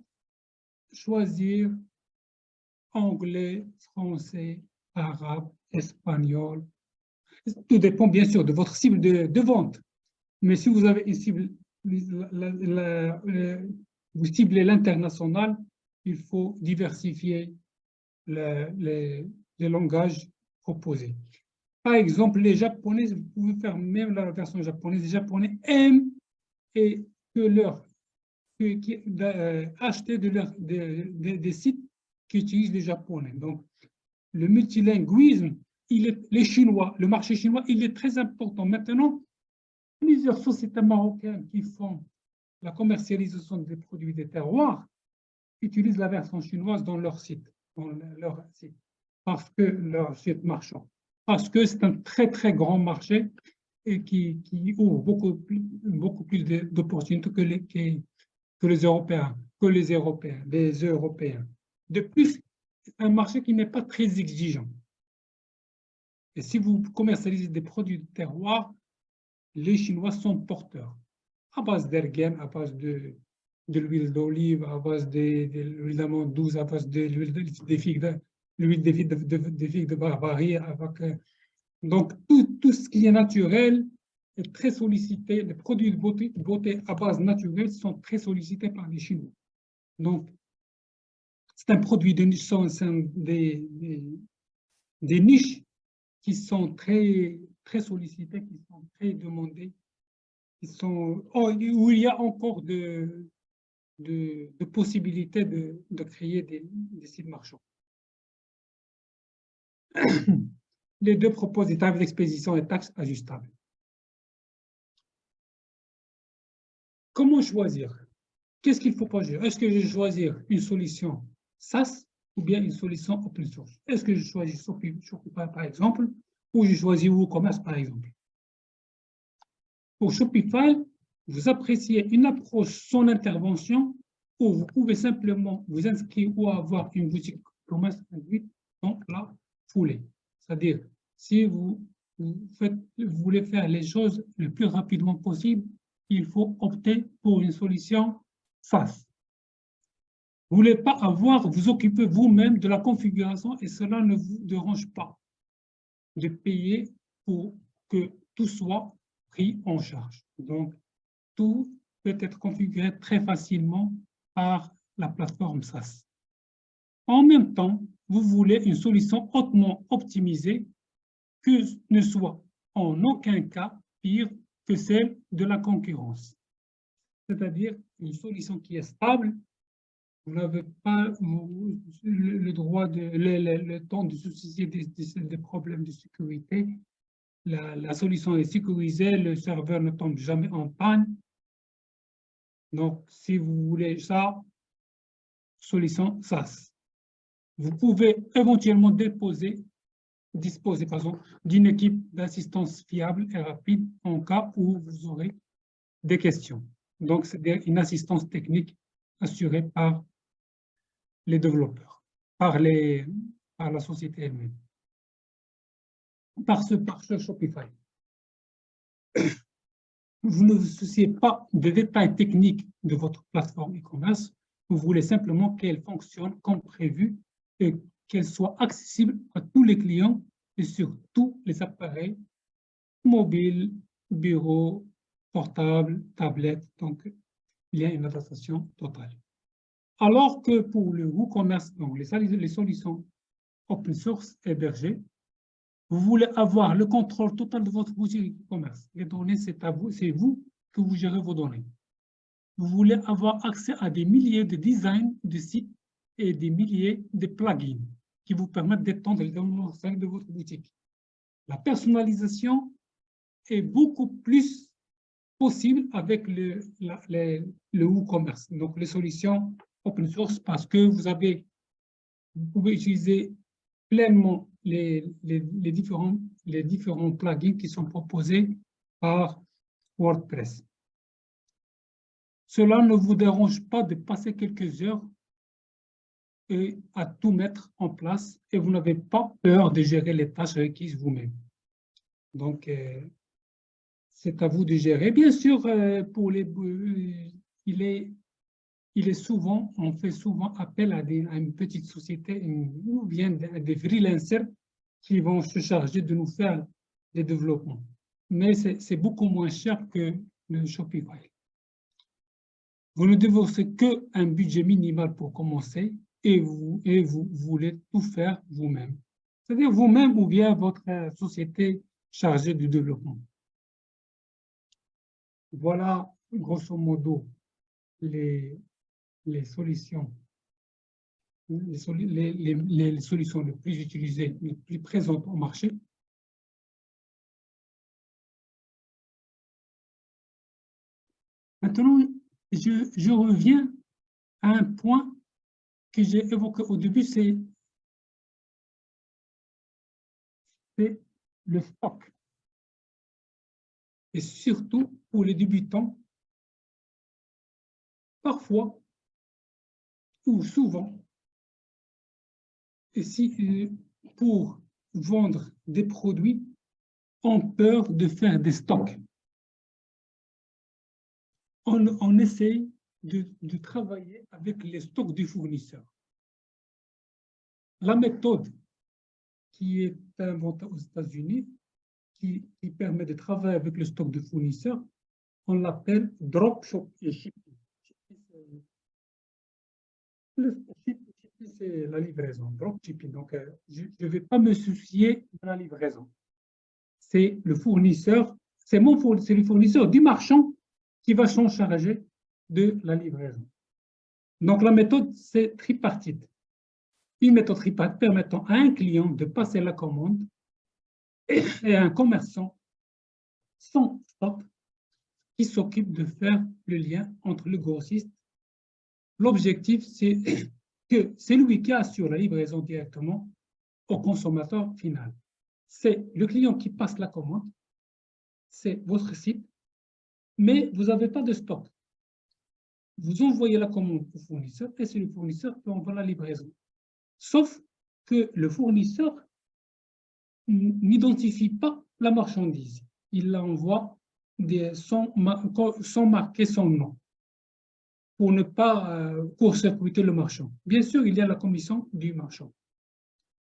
choisir anglais, français, arabe, espagnol. Tout dépend bien sûr de votre cible de vente. Mais si vous avez une cible, vous ciblez l'international, il faut diversifier les langages proposés. Par exemple, les Japonais, vous pouvez faire même la version japonaise. Les Japonais aiment acheter des sites qui utilisent le japonais. Donc, le multilinguisme, les Chinois, le marché chinois, il est très important. Maintenant, plusieurs sociétés marocaines qui font la commercialisation des produits des terroirs utilisent la version chinoise dans leur site, parce que leur site marchand. Parce que c'est un très, très grand marché et qui ouvre beaucoup plus d'opportunités que les Européens. De plus, c'est un marché qui n'est pas très exigeant. Et si vous commercialisez des produits de terroir, les Chinois sont porteurs, à base d'ergen, à base de l'huile d'olive, à base de l'huile d'amande douce, à base de l'huile des figues de Barbarie. Donc, tout ce qui est naturel est très sollicité. Les produits de beauté à base naturelle sont très sollicités par les Chinois. Donc, c'est un produit de niche, des niches qui sont très, très sollicitées, qui sont très demandées, où il y a encore de possibilités de créer des sites marchands. Les deux proposent des tarifs d'expédition et taxes ajustables. Comment choisir? Qu'est-ce qu'il faut choisir? Est-ce que je vais choisir une solution SaaS ou bien une solution open source? Est-ce que je choisis Shopify par exemple ou je choisis WooCommerce par exemple? Pour Shopify, vous appréciez une approche sans intervention où vous pouvez simplement vous inscrire ou avoir une boutique commerce induite dans la foulée. C'est-à-dire, si vous voulez faire les choses le plus rapidement possible, il faut opter pour une solution SaaS. Vous ne voulez pas vous occuper vous-même de la configuration et cela ne vous dérange pas de payer pour que tout soit pris en charge. Donc, tout peut être configuré très facilement par la plateforme SaaS. En même temps, vous voulez une solution hautement optimisée que ne soit en aucun cas pire que celle de la concurrence. C'est-à-dire une solution qui est stable, vous n'avez pas le droit, le temps de soucier des problèmes de sécurité. La solution est sécurisée, le serveur ne tombe jamais en panne. Donc, si vous voulez ça, solution SaaS. Vous pouvez éventuellement disposer d'une équipe d'assistance fiable et rapide en cas où vous aurez des questions. Donc, c'est une assistance technique assurée par les développeurs, par la société elle-même, par ce Shopify. Vous ne vous souciez pas des détails techniques de votre plateforme e-commerce, vous voulez simplement qu'elle fonctionne comme prévu et qu'elle soit accessible à tous les clients et sur tous les appareils mobiles, bureaux, portables, tablettes. Donc, il y a une adaptation totale. Alors que pour le WooCommerce, donc les solutions open source hébergées, vous voulez avoir le contrôle total de votre boutique e-commerce. Les données, c'est à vous, c'est vous que vous gérez vos données. Vous voulez avoir accès à des milliers de designs de sites et des milliers de plugins qui vous permettent d'étendre les données de votre boutique. La personnalisation est beaucoup plus possible avec le WooCommerce, donc les solutions open source, parce que vous pouvez utiliser pleinement les différents plugins qui sont proposés par WordPress. Cela ne vous dérange pas de passer quelques heures et à tout mettre en place et vous n'avez pas peur de gérer les tâches requises vous-même. Donc, c'est à vous de gérer. Bien sûr, on fait souvent appel à une petite société ou bien des freelancers qui vont se charger de nous faire des développements. Mais c'est beaucoup moins cher que le Shopify. Vous ne déboursez qu'un budget minimal pour commencer et vous voulez tout faire vous-même. C'est-à-dire vous-même ou bien votre société chargée du développement. Voilà, grosso modo, les solutions, les solutions les plus utilisées, les plus présentes au marché. Maintenant, je reviens à un point que j'ai évoqué au début, c'est le stock. Et surtout pour les débutants, parfois ou souvent, et pour vendre des produits, ont peur de faire des stocks. On essaie de travailler avec les stocks du fournisseur. La méthode qui est inventée aux États-Unis, qui permet de travailler avec le stock de fournisseurs, on l'appelle dropshipping. Le shipping, c'est la livraison, dropshipping. Donc, je ne vais pas me soucier de la livraison. C'est le fournisseur, c'est le fournisseur du marchand qui va s'en charger de la livraison. Donc, la méthode, c'est tripartite. Une méthode tripartite permettant à un client de passer la commande et à un commerçant sans stock qui s'occupe de faire le lien entre le grossiste. L'objectif, c'est que c'est lui qui assure la livraison directement au consommateur final. C'est le client qui passe la commande, c'est votre site, mais vous n'avez pas de stock. Vous envoyez la commande au fournisseur et c'est le fournisseur qui envoie la livraison. Sauf que le fournisseur n'identifie pas la marchandise. Il l'envoie sans marquer son nom pour ne pas court-circuiter le marchand. Bien sûr, il y a la commission du marchand.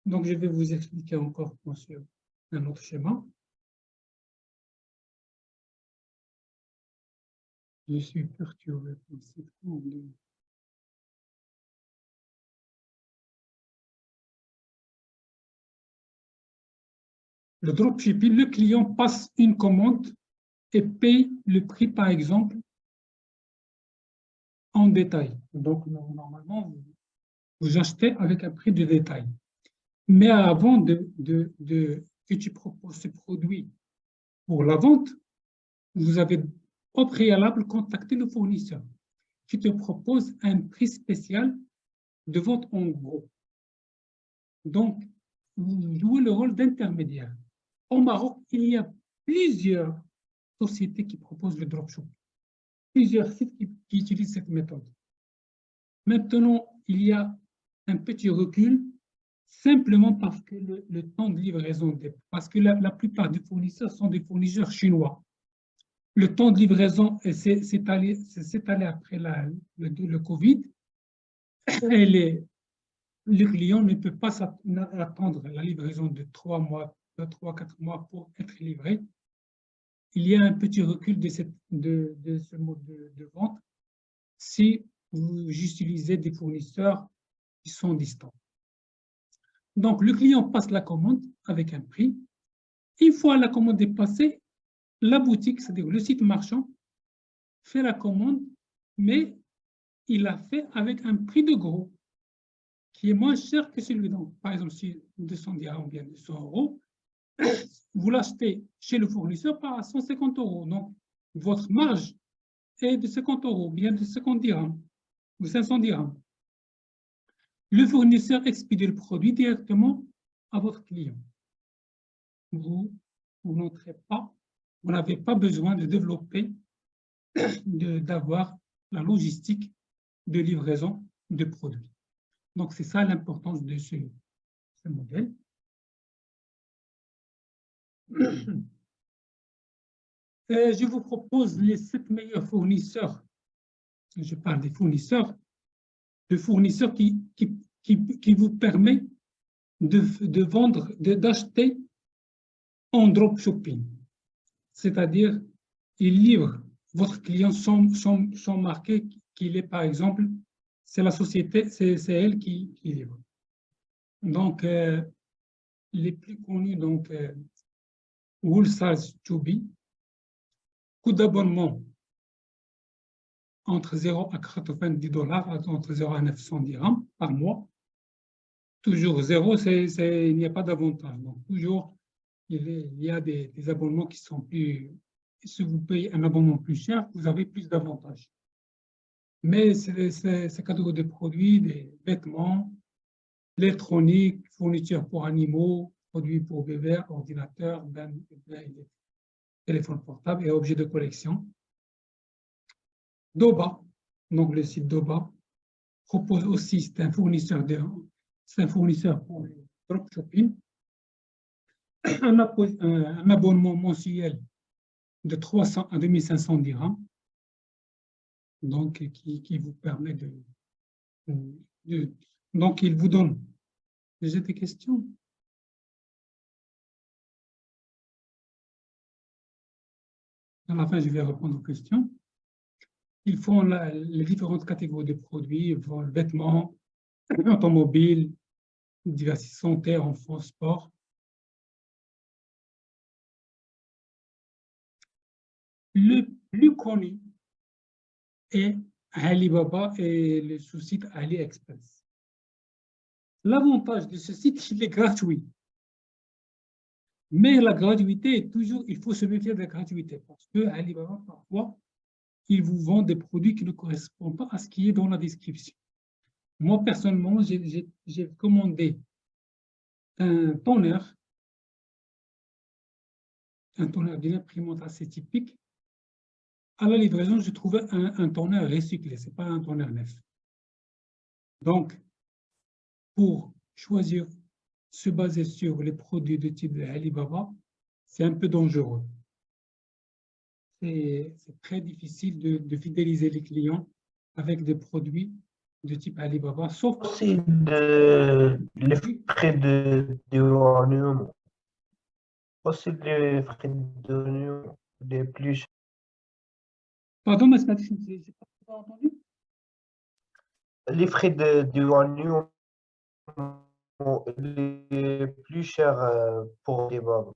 Donc, je vais vous expliquer encore sur un autre schéma. Je suis perturbé par cette commande. Le dropshipping, le client passe une commande et paye le prix, par exemple, en détail. Donc, normalement, vous achetez avec un prix de détail. Mais avant que tu proposes ce produit pour la vente, vous avez au préalable contacté le fournisseur qui te propose un prix spécial de vente en gros. Donc, vous jouez le rôle d'intermédiaire. Au Maroc, il y a plusieurs sociétés qui proposent le dropshipping, plusieurs sites qui utilisent cette méthode. Maintenant, il y a un petit recul simplement parce que le temps de livraison, parce que la plupart des fournisseurs sont des fournisseurs chinois. Le temps de livraison s'est allé après le Covid et le client ne peut pas attendre la livraison de 3 mois, 3-4 mois pour être livré. Il y a un petit recul de ce mode de vente si vous utilisez des fournisseurs qui sont distants. Donc, le client passe la commande avec un prix. Une fois la commande est passée, la boutique, c'est-à-dire le site marchand, fait la commande, mais il l'a fait avec un prix de gros qui est moins cher que celui donc, par exemple, si 200 dirhams ou bien 200 euros, vous l'achetez chez le fournisseur par 150 euros. Donc, votre marge est de 50 euros, bien de 50 dirhams ou 500 dirhams. Le fournisseur expédie le produit directement à votre client. Vous n'entrez pas, vous n'avez pas besoin de développer, d'avoir la logistique de livraison de produits. Donc, c'est ça l'importance de ce modèle. Je vous propose les 7 meilleurs fournisseurs. Je parle des fournisseurs. Le fournisseur qui vous permet de vendre, d'acheter en dropshipping. C'est-à-dire, il livre votre client sans marquer qu'il est, par exemple, c'est la société, c'est elle qui livre. Donc, les plus connus, donc, Woolsales 2B, coût d'abonnement entre 0 à 90 $, entre 0 à 900 dirhams par mois. Toujours 0, il n'y a pas d'avantage. Donc, toujours, il y a des abonnements qui sont plus... Si vous payez un abonnement plus cher, vous avez plus d'avantages. Mais c'est catégorie de produits, des vêtements, l'électronique, fournitures pour animaux, produits pour bébés, ordinateurs, téléphones portables et objets de collection. Doba, donc le site Doba, propose aussi, c'est un fournisseur pour le dropshipping, un abonnement mensuel de 300 à 2500 dirhams, donc qui vous permet donc il vous donne. J'ai des questions? À la fin, je vais répondre aux questions. Ils font les différentes catégories de produits, vêtements, automobiles, diverses santé, enfants, sport. Le plus connu est Alibaba et le sous-site AliExpress. L'avantage de ce site, il est gratuit. Mais la gratuité est toujours, il faut se méfier de la gratuité parce que Alibaba, parfois, il vous vend des produits qui ne correspondent pas à ce qui est dans la description. Moi, personnellement, j'ai commandé un toner d'une imprimante assez typique à la livraison, je trouvais un toner recyclé, ce n'est pas un toner neuf. Donc, pour choisir, se baser sur les produits de type Alibaba, c'est un peu dangereux. C'est très difficile de fidéliser les clients avec des produits de type Alibaba, sauf aussi les frais de douane. Aussi les frais de douane les plus chers. Pardon, mais je n'ai pas entendu. Les frais de douane les plus chers pour Alibaba.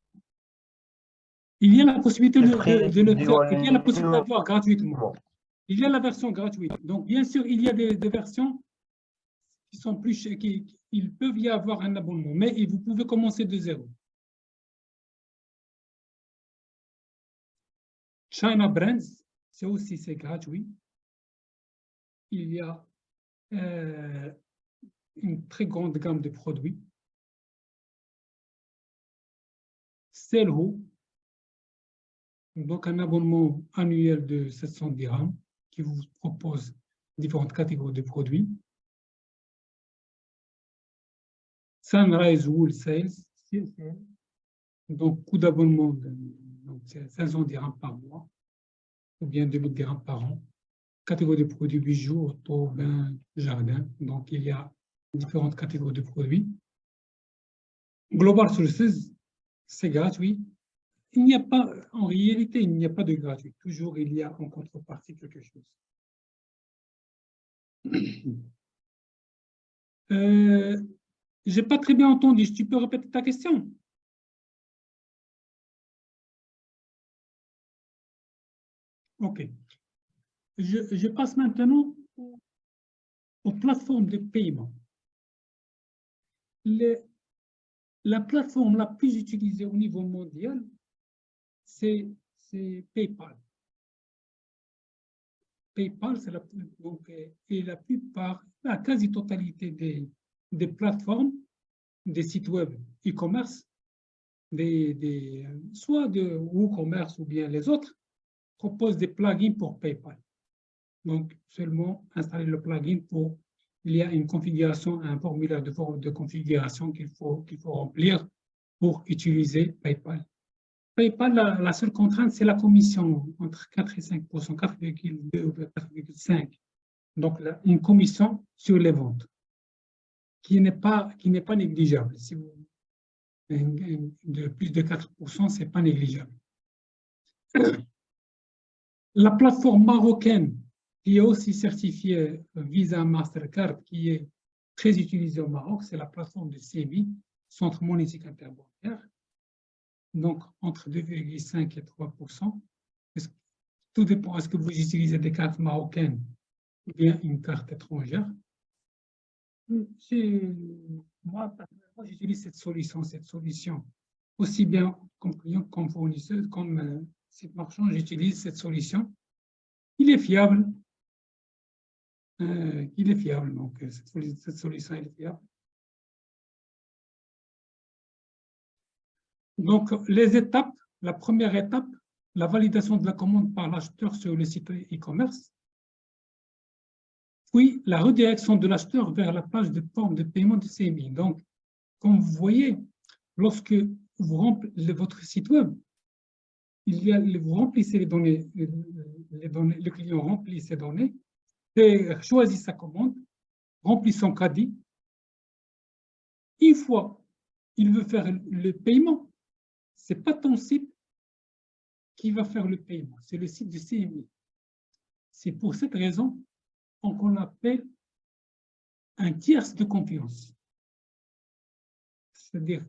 Il y a la possibilité Les de frais le faire, il y a la douaniers, possibilité d'avoir gratuitement. bon. Il y a la version gratuite. Donc, bien sûr, il y a des versions qui sont plus chères, il peut y avoir un abonnement, mais vous pouvez commencer de zéro. China Brands, c'est gratuit. Il y a une très grande gamme de produits. Selho, donc un abonnement annuel de 700 dirhams qui vous propose différentes catégories de produits. Sunrise Wool Sales, donc coût d'abonnement, donc c'est 500 dirhams par mois, ou bien 2000 dirhams par an. Catégorie de produits bijoux, auto, bain, jardin. Donc il y a différentes catégories de produits. Global Sources, c'est gratuit. Il n'y a pas, en réalité, il n'y a pas de gratuit. Toujours, il y a en contrepartie quelque chose. Je n'ai pas très bien entendu. Tu peux répéter ta question? OK. Je passe maintenant aux plateformes de paiement. La plateforme la plus utilisée au niveau mondial, c'est PayPal. PayPal, c'est et la plupart, la quasi-totalité des plateformes, des sites web e-commerce, soit de WooCommerce ou bien les autres, proposent des plugins pour PayPal. Donc, seulement installer le plugin il y a une configuration, un formulaire de configuration qu'il faut remplir pour utiliser PayPal. PayPal, la seule contrainte, c'est la commission entre 4 et 5%, 4,2 ou 4,5%. Donc, une commission sur les ventes qui n'est pas négligeable. Si vous, de plus de 4%, ce n'est pas négligeable. La plateforme marocaine, qui est aussi certifiée Visa Mastercard, qui est très utilisée au Maroc, c'est la plateforme de CEMI, Centre monétique interbancaire. Donc, entre 2,5 et 3%. Tout dépend, est-ce que vous utilisez des cartes marocaines ou bien une carte étrangère. Moi, j'utilise cette solution. Aussi bien comme client, comme fournisseur, comme site marchand, j'utilise cette solution. Il est fiable. Donc cette solution est fiable. Donc, les étapes, la première étape, la validation de la commande par l'acheteur sur le site e-commerce, puis la redirection de l'acheteur vers la page de forme de paiement de CMI. Donc, comme vous voyez, lorsque vous remplissez votre site web, vous remplissez les données, le client remplit ses données, choisit sa commande, remplit son caddie. Une fois il veut faire le paiement, ce n'est pas ton site qui va faire le paiement, c'est le site du CMI. C'est pour cette raison qu'on appelle un tiers de confiance. C'est-à-dire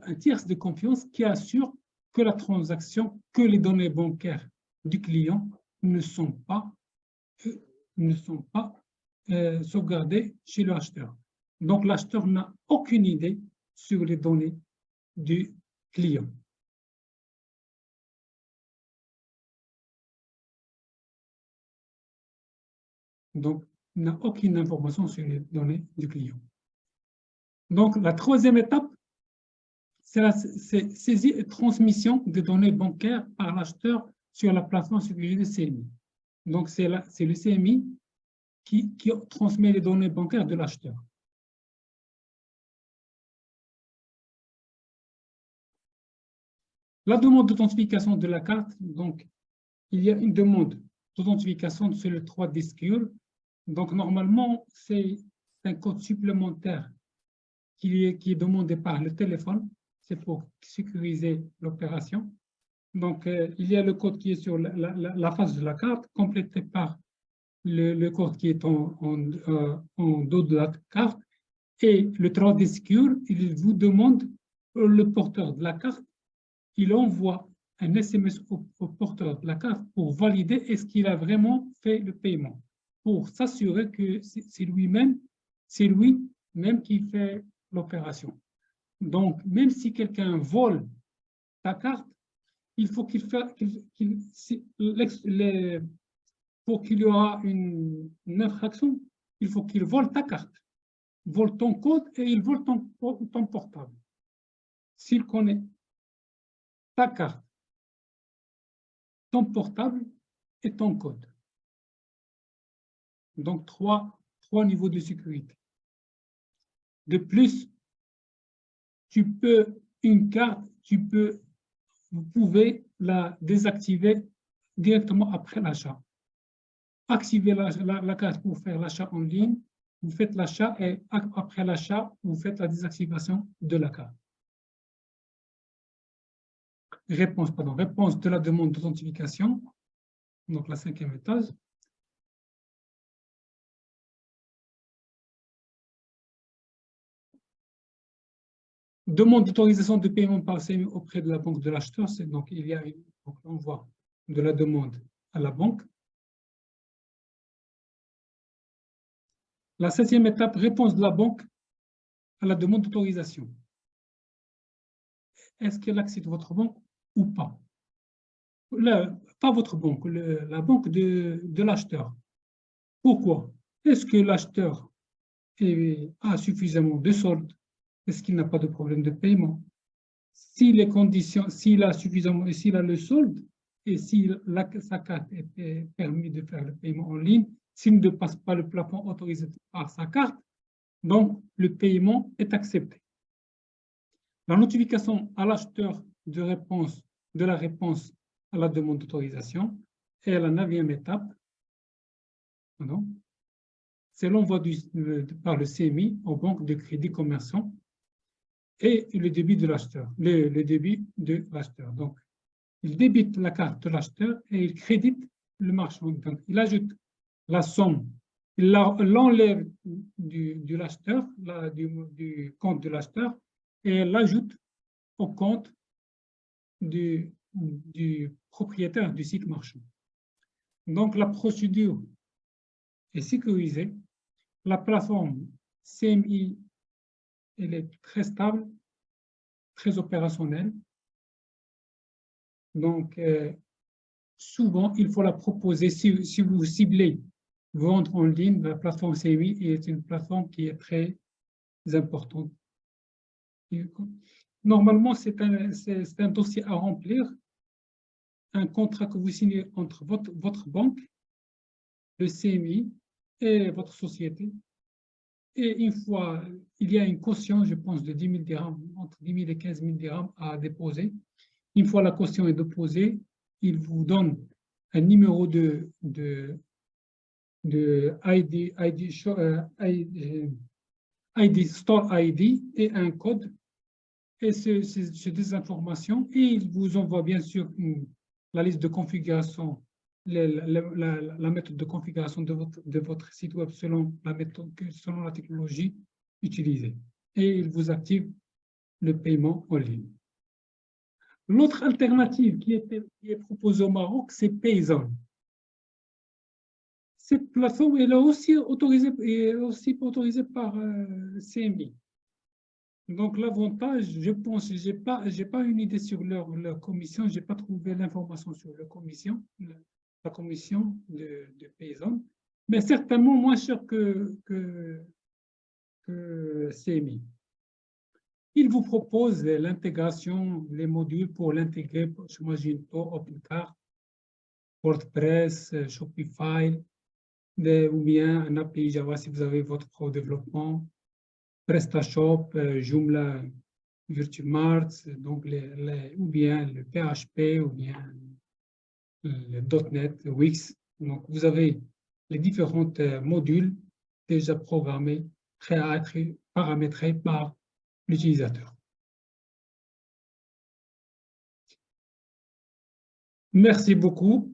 un tiers de confiance qui assure que la transaction, que les données bancaires du client ne sont pas sauvegardées chez l'acheteur. Donc, l'acheteur n'a aucune idée sur les données du client. Donc, il n'a aucune information sur les données du client. Donc, la troisième étape, c'est saisie et transmission des données bancaires par l'acheteur sur la plateforme sécurisée CMI. Donc, c'est le CMI qui transmet les données bancaires de l'acheteur. La demande d'authentification de la carte, donc, il y a une demande d'authentification sur le 3D Secure. Donc, normalement, c'est un code supplémentaire qui est demandé par le téléphone. C'est pour sécuriser l'opération. Donc, il y a le code qui est sur la face de la carte, complété par le code qui est en dos de la carte. Et le 3D Secure, il vous demande, le porteur de la carte, il envoie un SMS au porteur de la carte pour valider est-ce qu'il a vraiment fait le paiement, pour s'assurer que c'est lui-même qui fait l'opération. Donc, même si quelqu'un vole ta carte, il faut pour qu'il y aura une infraction, il faut qu'il vole ta carte, vole ton code et il vole ton portable. S'il connaît ta carte, ton portable et ton code. Donc, trois niveaux de sécurité. De plus, une carte, vous pouvez la désactiver directement après l'achat. Activez la carte pour faire l'achat en ligne, vous faites l'achat et après l'achat, vous faites la désactivation de la carte. Réponse de la demande d'authentification, donc la 5e étage. Demande d'autorisation de paiement par CMI auprès de la banque de l'acheteur. Donc, il y a l'envoi de la demande à la banque. La 7e étape, réponse de la banque à la demande d'autorisation. Est-ce qu'elle accepte votre banque ou pas? Pas votre banque, la banque de l'acheteur. Pourquoi? Est-ce que l'acheteur a suffisamment de solde? Est-ce qu'il n'a pas de problème de paiement? Si les conditions, s'il a suffisamment, s'il a le solde et si sa carte est permis de faire le paiement en ligne, s'il ne dépasse pas le plafond autorisé par sa carte, donc le paiement est accepté. La notification à l'acheteur de la réponse à la demande d'autorisation est la 9e étape. C'est l'envoi par le CMI aux banques de crédit commerçants et le débit de l'acheteur. Le débit de l'acheteur. Donc, il débite la carte de l'acheteur et il crédite le marchand. Donc, il ajoute la somme, il l'enlève du l'acheteur, du compte de l'acheteur, et l'ajoute au compte du propriétaire du site marchand. Donc, la procédure est sécurisée. La plateforme CMI, elle est très stable, très opérationnelle. Donc, souvent, il faut la proposer. Si vous ciblez vendre en ligne, la plateforme CMI est une plateforme qui est très importante. Normalement, c'est un dossier à remplir, un contrat que vous signez entre votre banque, le CMI et votre société. Et une fois, il y a une caution, je pense, de 10 000 dirhams, entre 10 000 et 15 000 dirhams à déposer. Une fois la caution est déposée, il vous donne un numéro de ID, Store ID et un code. Et c'est des informations. Et il vous envoie bien sûr la liste de configuration, la méthode de configuration de votre site web selon la technologie utilisée. Et il vous active le paiement en ligne. L'autre alternative qui est proposée au Maroc, c'est Payzone. Cette plateforme elle est aussi autorisée par CMI. Donc l'avantage, je pense, j'ai pas une idée sur leur commission, j'ai pas trouvé l'information sur la commission de Payzone, mais certainement moins cher que CMI. Il vous propose l'intégration, les modules pour l'intégrer, j'imagine, pour OpenCart, WordPress, Shopify, ou bien un API Java si vous avez votre propre développement, PrestaShop, Joomla, Virtumart, donc ou bien le PHP, ou bien le .NET, Wix. Donc, vous avez les différents modules déjà programmés, prêts à être paramétrés par l'utilisateur. Merci beaucoup.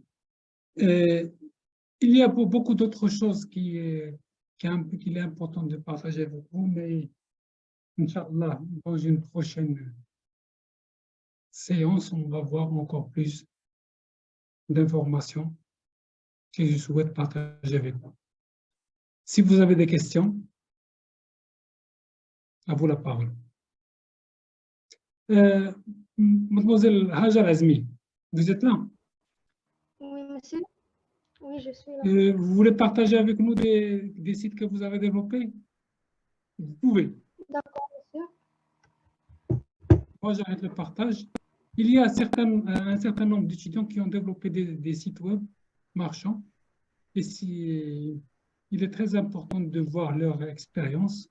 Il y a beaucoup d'autres choses qu'il est important de partager avec vous, mais Inch'Allah, dans une prochaine séance, on va voir encore plus d'informations que je souhaite partager avec vous. Si vous avez des questions, à vous la parole. Mademoiselle Hajar Azmi, vous êtes là? Oui, monsieur. Oui, je suis là. Vous voulez partager avec nous des sites que vous avez développés? Vous pouvez. D'accord, monsieur. Moi, j'arrête le partage. Il y a un certain nombre d'étudiants qui ont développé des sites web marchands. Et il est très important de voir leur expérience.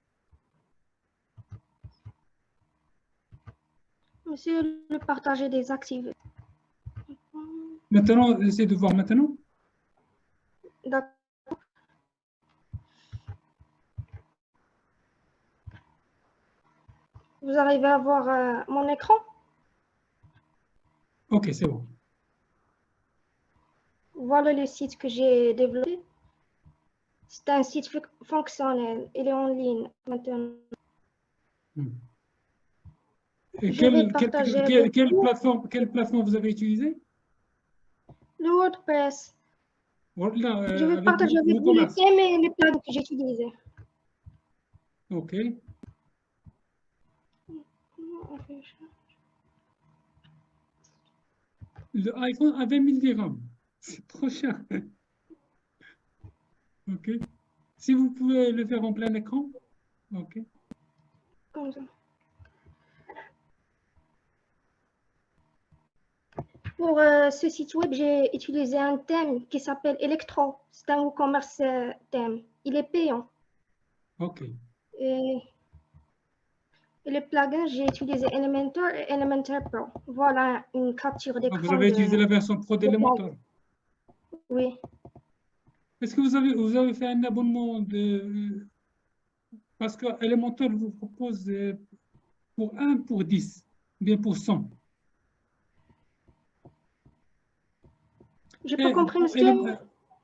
Monsieur, le partager des activités. Maintenant, essayez de voir maintenant. D'accord. Vous arrivez à voir mon écran? OK, c'est bon. Voilà le site que j'ai développé. C'est un site fonctionnel. Il est en ligne maintenant. Et Je vais partager quelle plateforme vous avez utilisée? le WordPress. Là, Je vais avec partager avec vous les WooCommerce. thèmes et les plugins que j'ai utilisés. OK. Le iPhone a 20 000 dirhams. C'est trop cher. OK. Si vous pouvez le faire en plein écran. OK. Comme ça. Pour ce site web, j'ai utilisé un thème qui s'appelle Electro. C'est un WooCommerce thème. Il est payant. OK. Et le plugin, j'ai utilisé Elementor et Elementor Pro. Voilà une capture d'écran. Vous avez utilisé la version Pro d'Elementor. Oui. Est-ce que vous avez fait un abonnement parce que Elementor vous propose pour 10, bien pour 100. Je n'ai pas compris, monsieur.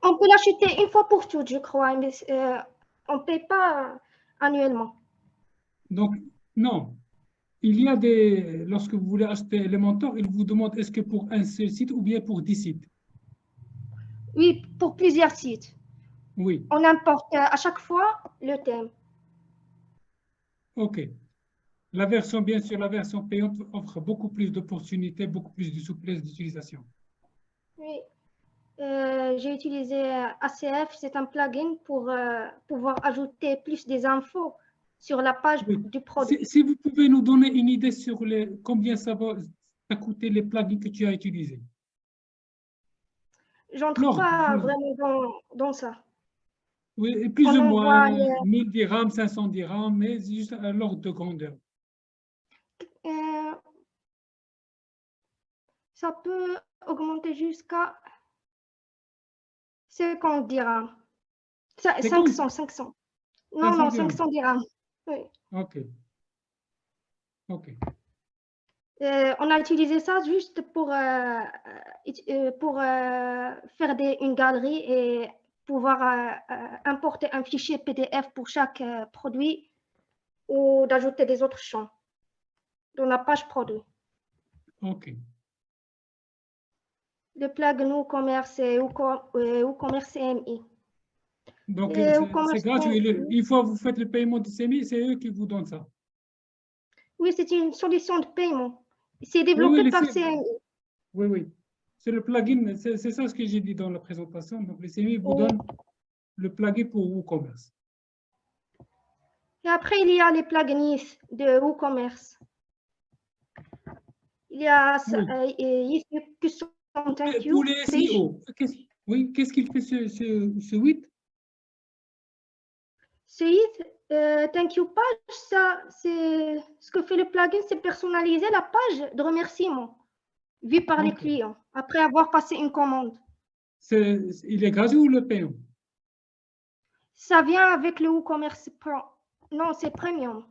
On peut l'acheter une fois pour toutes, je crois, mais on ne paye pas annuellement. Donc, non. Lorsque vous voulez acheter Elementor, il vous demande est-ce que pour un seul site ou bien pour 10 sites? Oui, pour plusieurs sites. Oui. On importe à chaque fois le thème. OK. Bien sûr, la version payante offre beaucoup plus d'opportunités, beaucoup plus de souplesse d'utilisation. Oui. J'ai utilisé ACF, c'est un plugin pour pouvoir ajouter plus des infos sur la page du produit. Si vous pouvez nous donner une idée sur combien ça va coûter les plugins que tu as utilisés. J'entre pas vraiment dans ça. Oui, plus ou moins 1000 dirhams, 500 dirhams, mais juste à l'ordre de grandeur. Ça peut augmenter jusqu'à 50 dirhams. 500. Non, 500 dirhams. Oui. OK. OK. On a utilisé ça juste pour faire une galerie et pouvoir importer un fichier PDF pour chaque produit ou d'ajouter des autres champs dans la page produit. OK. Le plugin WooCommerce et WooCommerce CMI. Donc, c'est gratuit. Une fois que vous faites le paiement de CMI, c'est eux qui vous donnent ça. Oui, c'est une solution de paiement. C'est développé par CMI. Oui. C'est le plugin, c'est ça ce que j'ai dit dans la présentation. Donc, le CMI vous donne le plugin pour WooCommerce. Et après, il y a les plugins de WooCommerce. Il y a qui sont thank you Pour les page. SEO, oui, qu'est-ce qu'il fait ce 8? Thank you page, ça, c'est ce que fait le plugin, c'est personnaliser la page de remerciement vue par les Ok. clients après avoir passé une commande. Il est gratuit ou le payant? Ça vient avec le WooCommerce Pro. Non, c'est premium.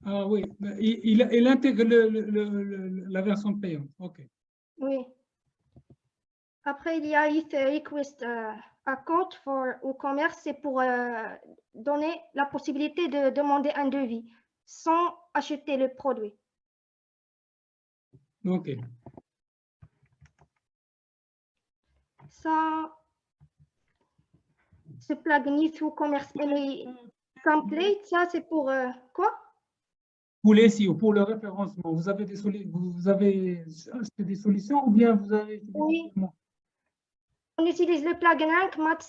Ah oui, il intègre la version payante. OK. Oui. Après, il y a If Request Account for WooCommerce, c'est pour donner la possibilité de demander un devis sans acheter le produit. OK. Ça, ce plugin WooCommerce MAI template, ça c'est pour quoi? Pour les SEO, pour le référencement, vous avez acheté des solutions ou bien vous avez... Oui. On utilise le plugin Rank Math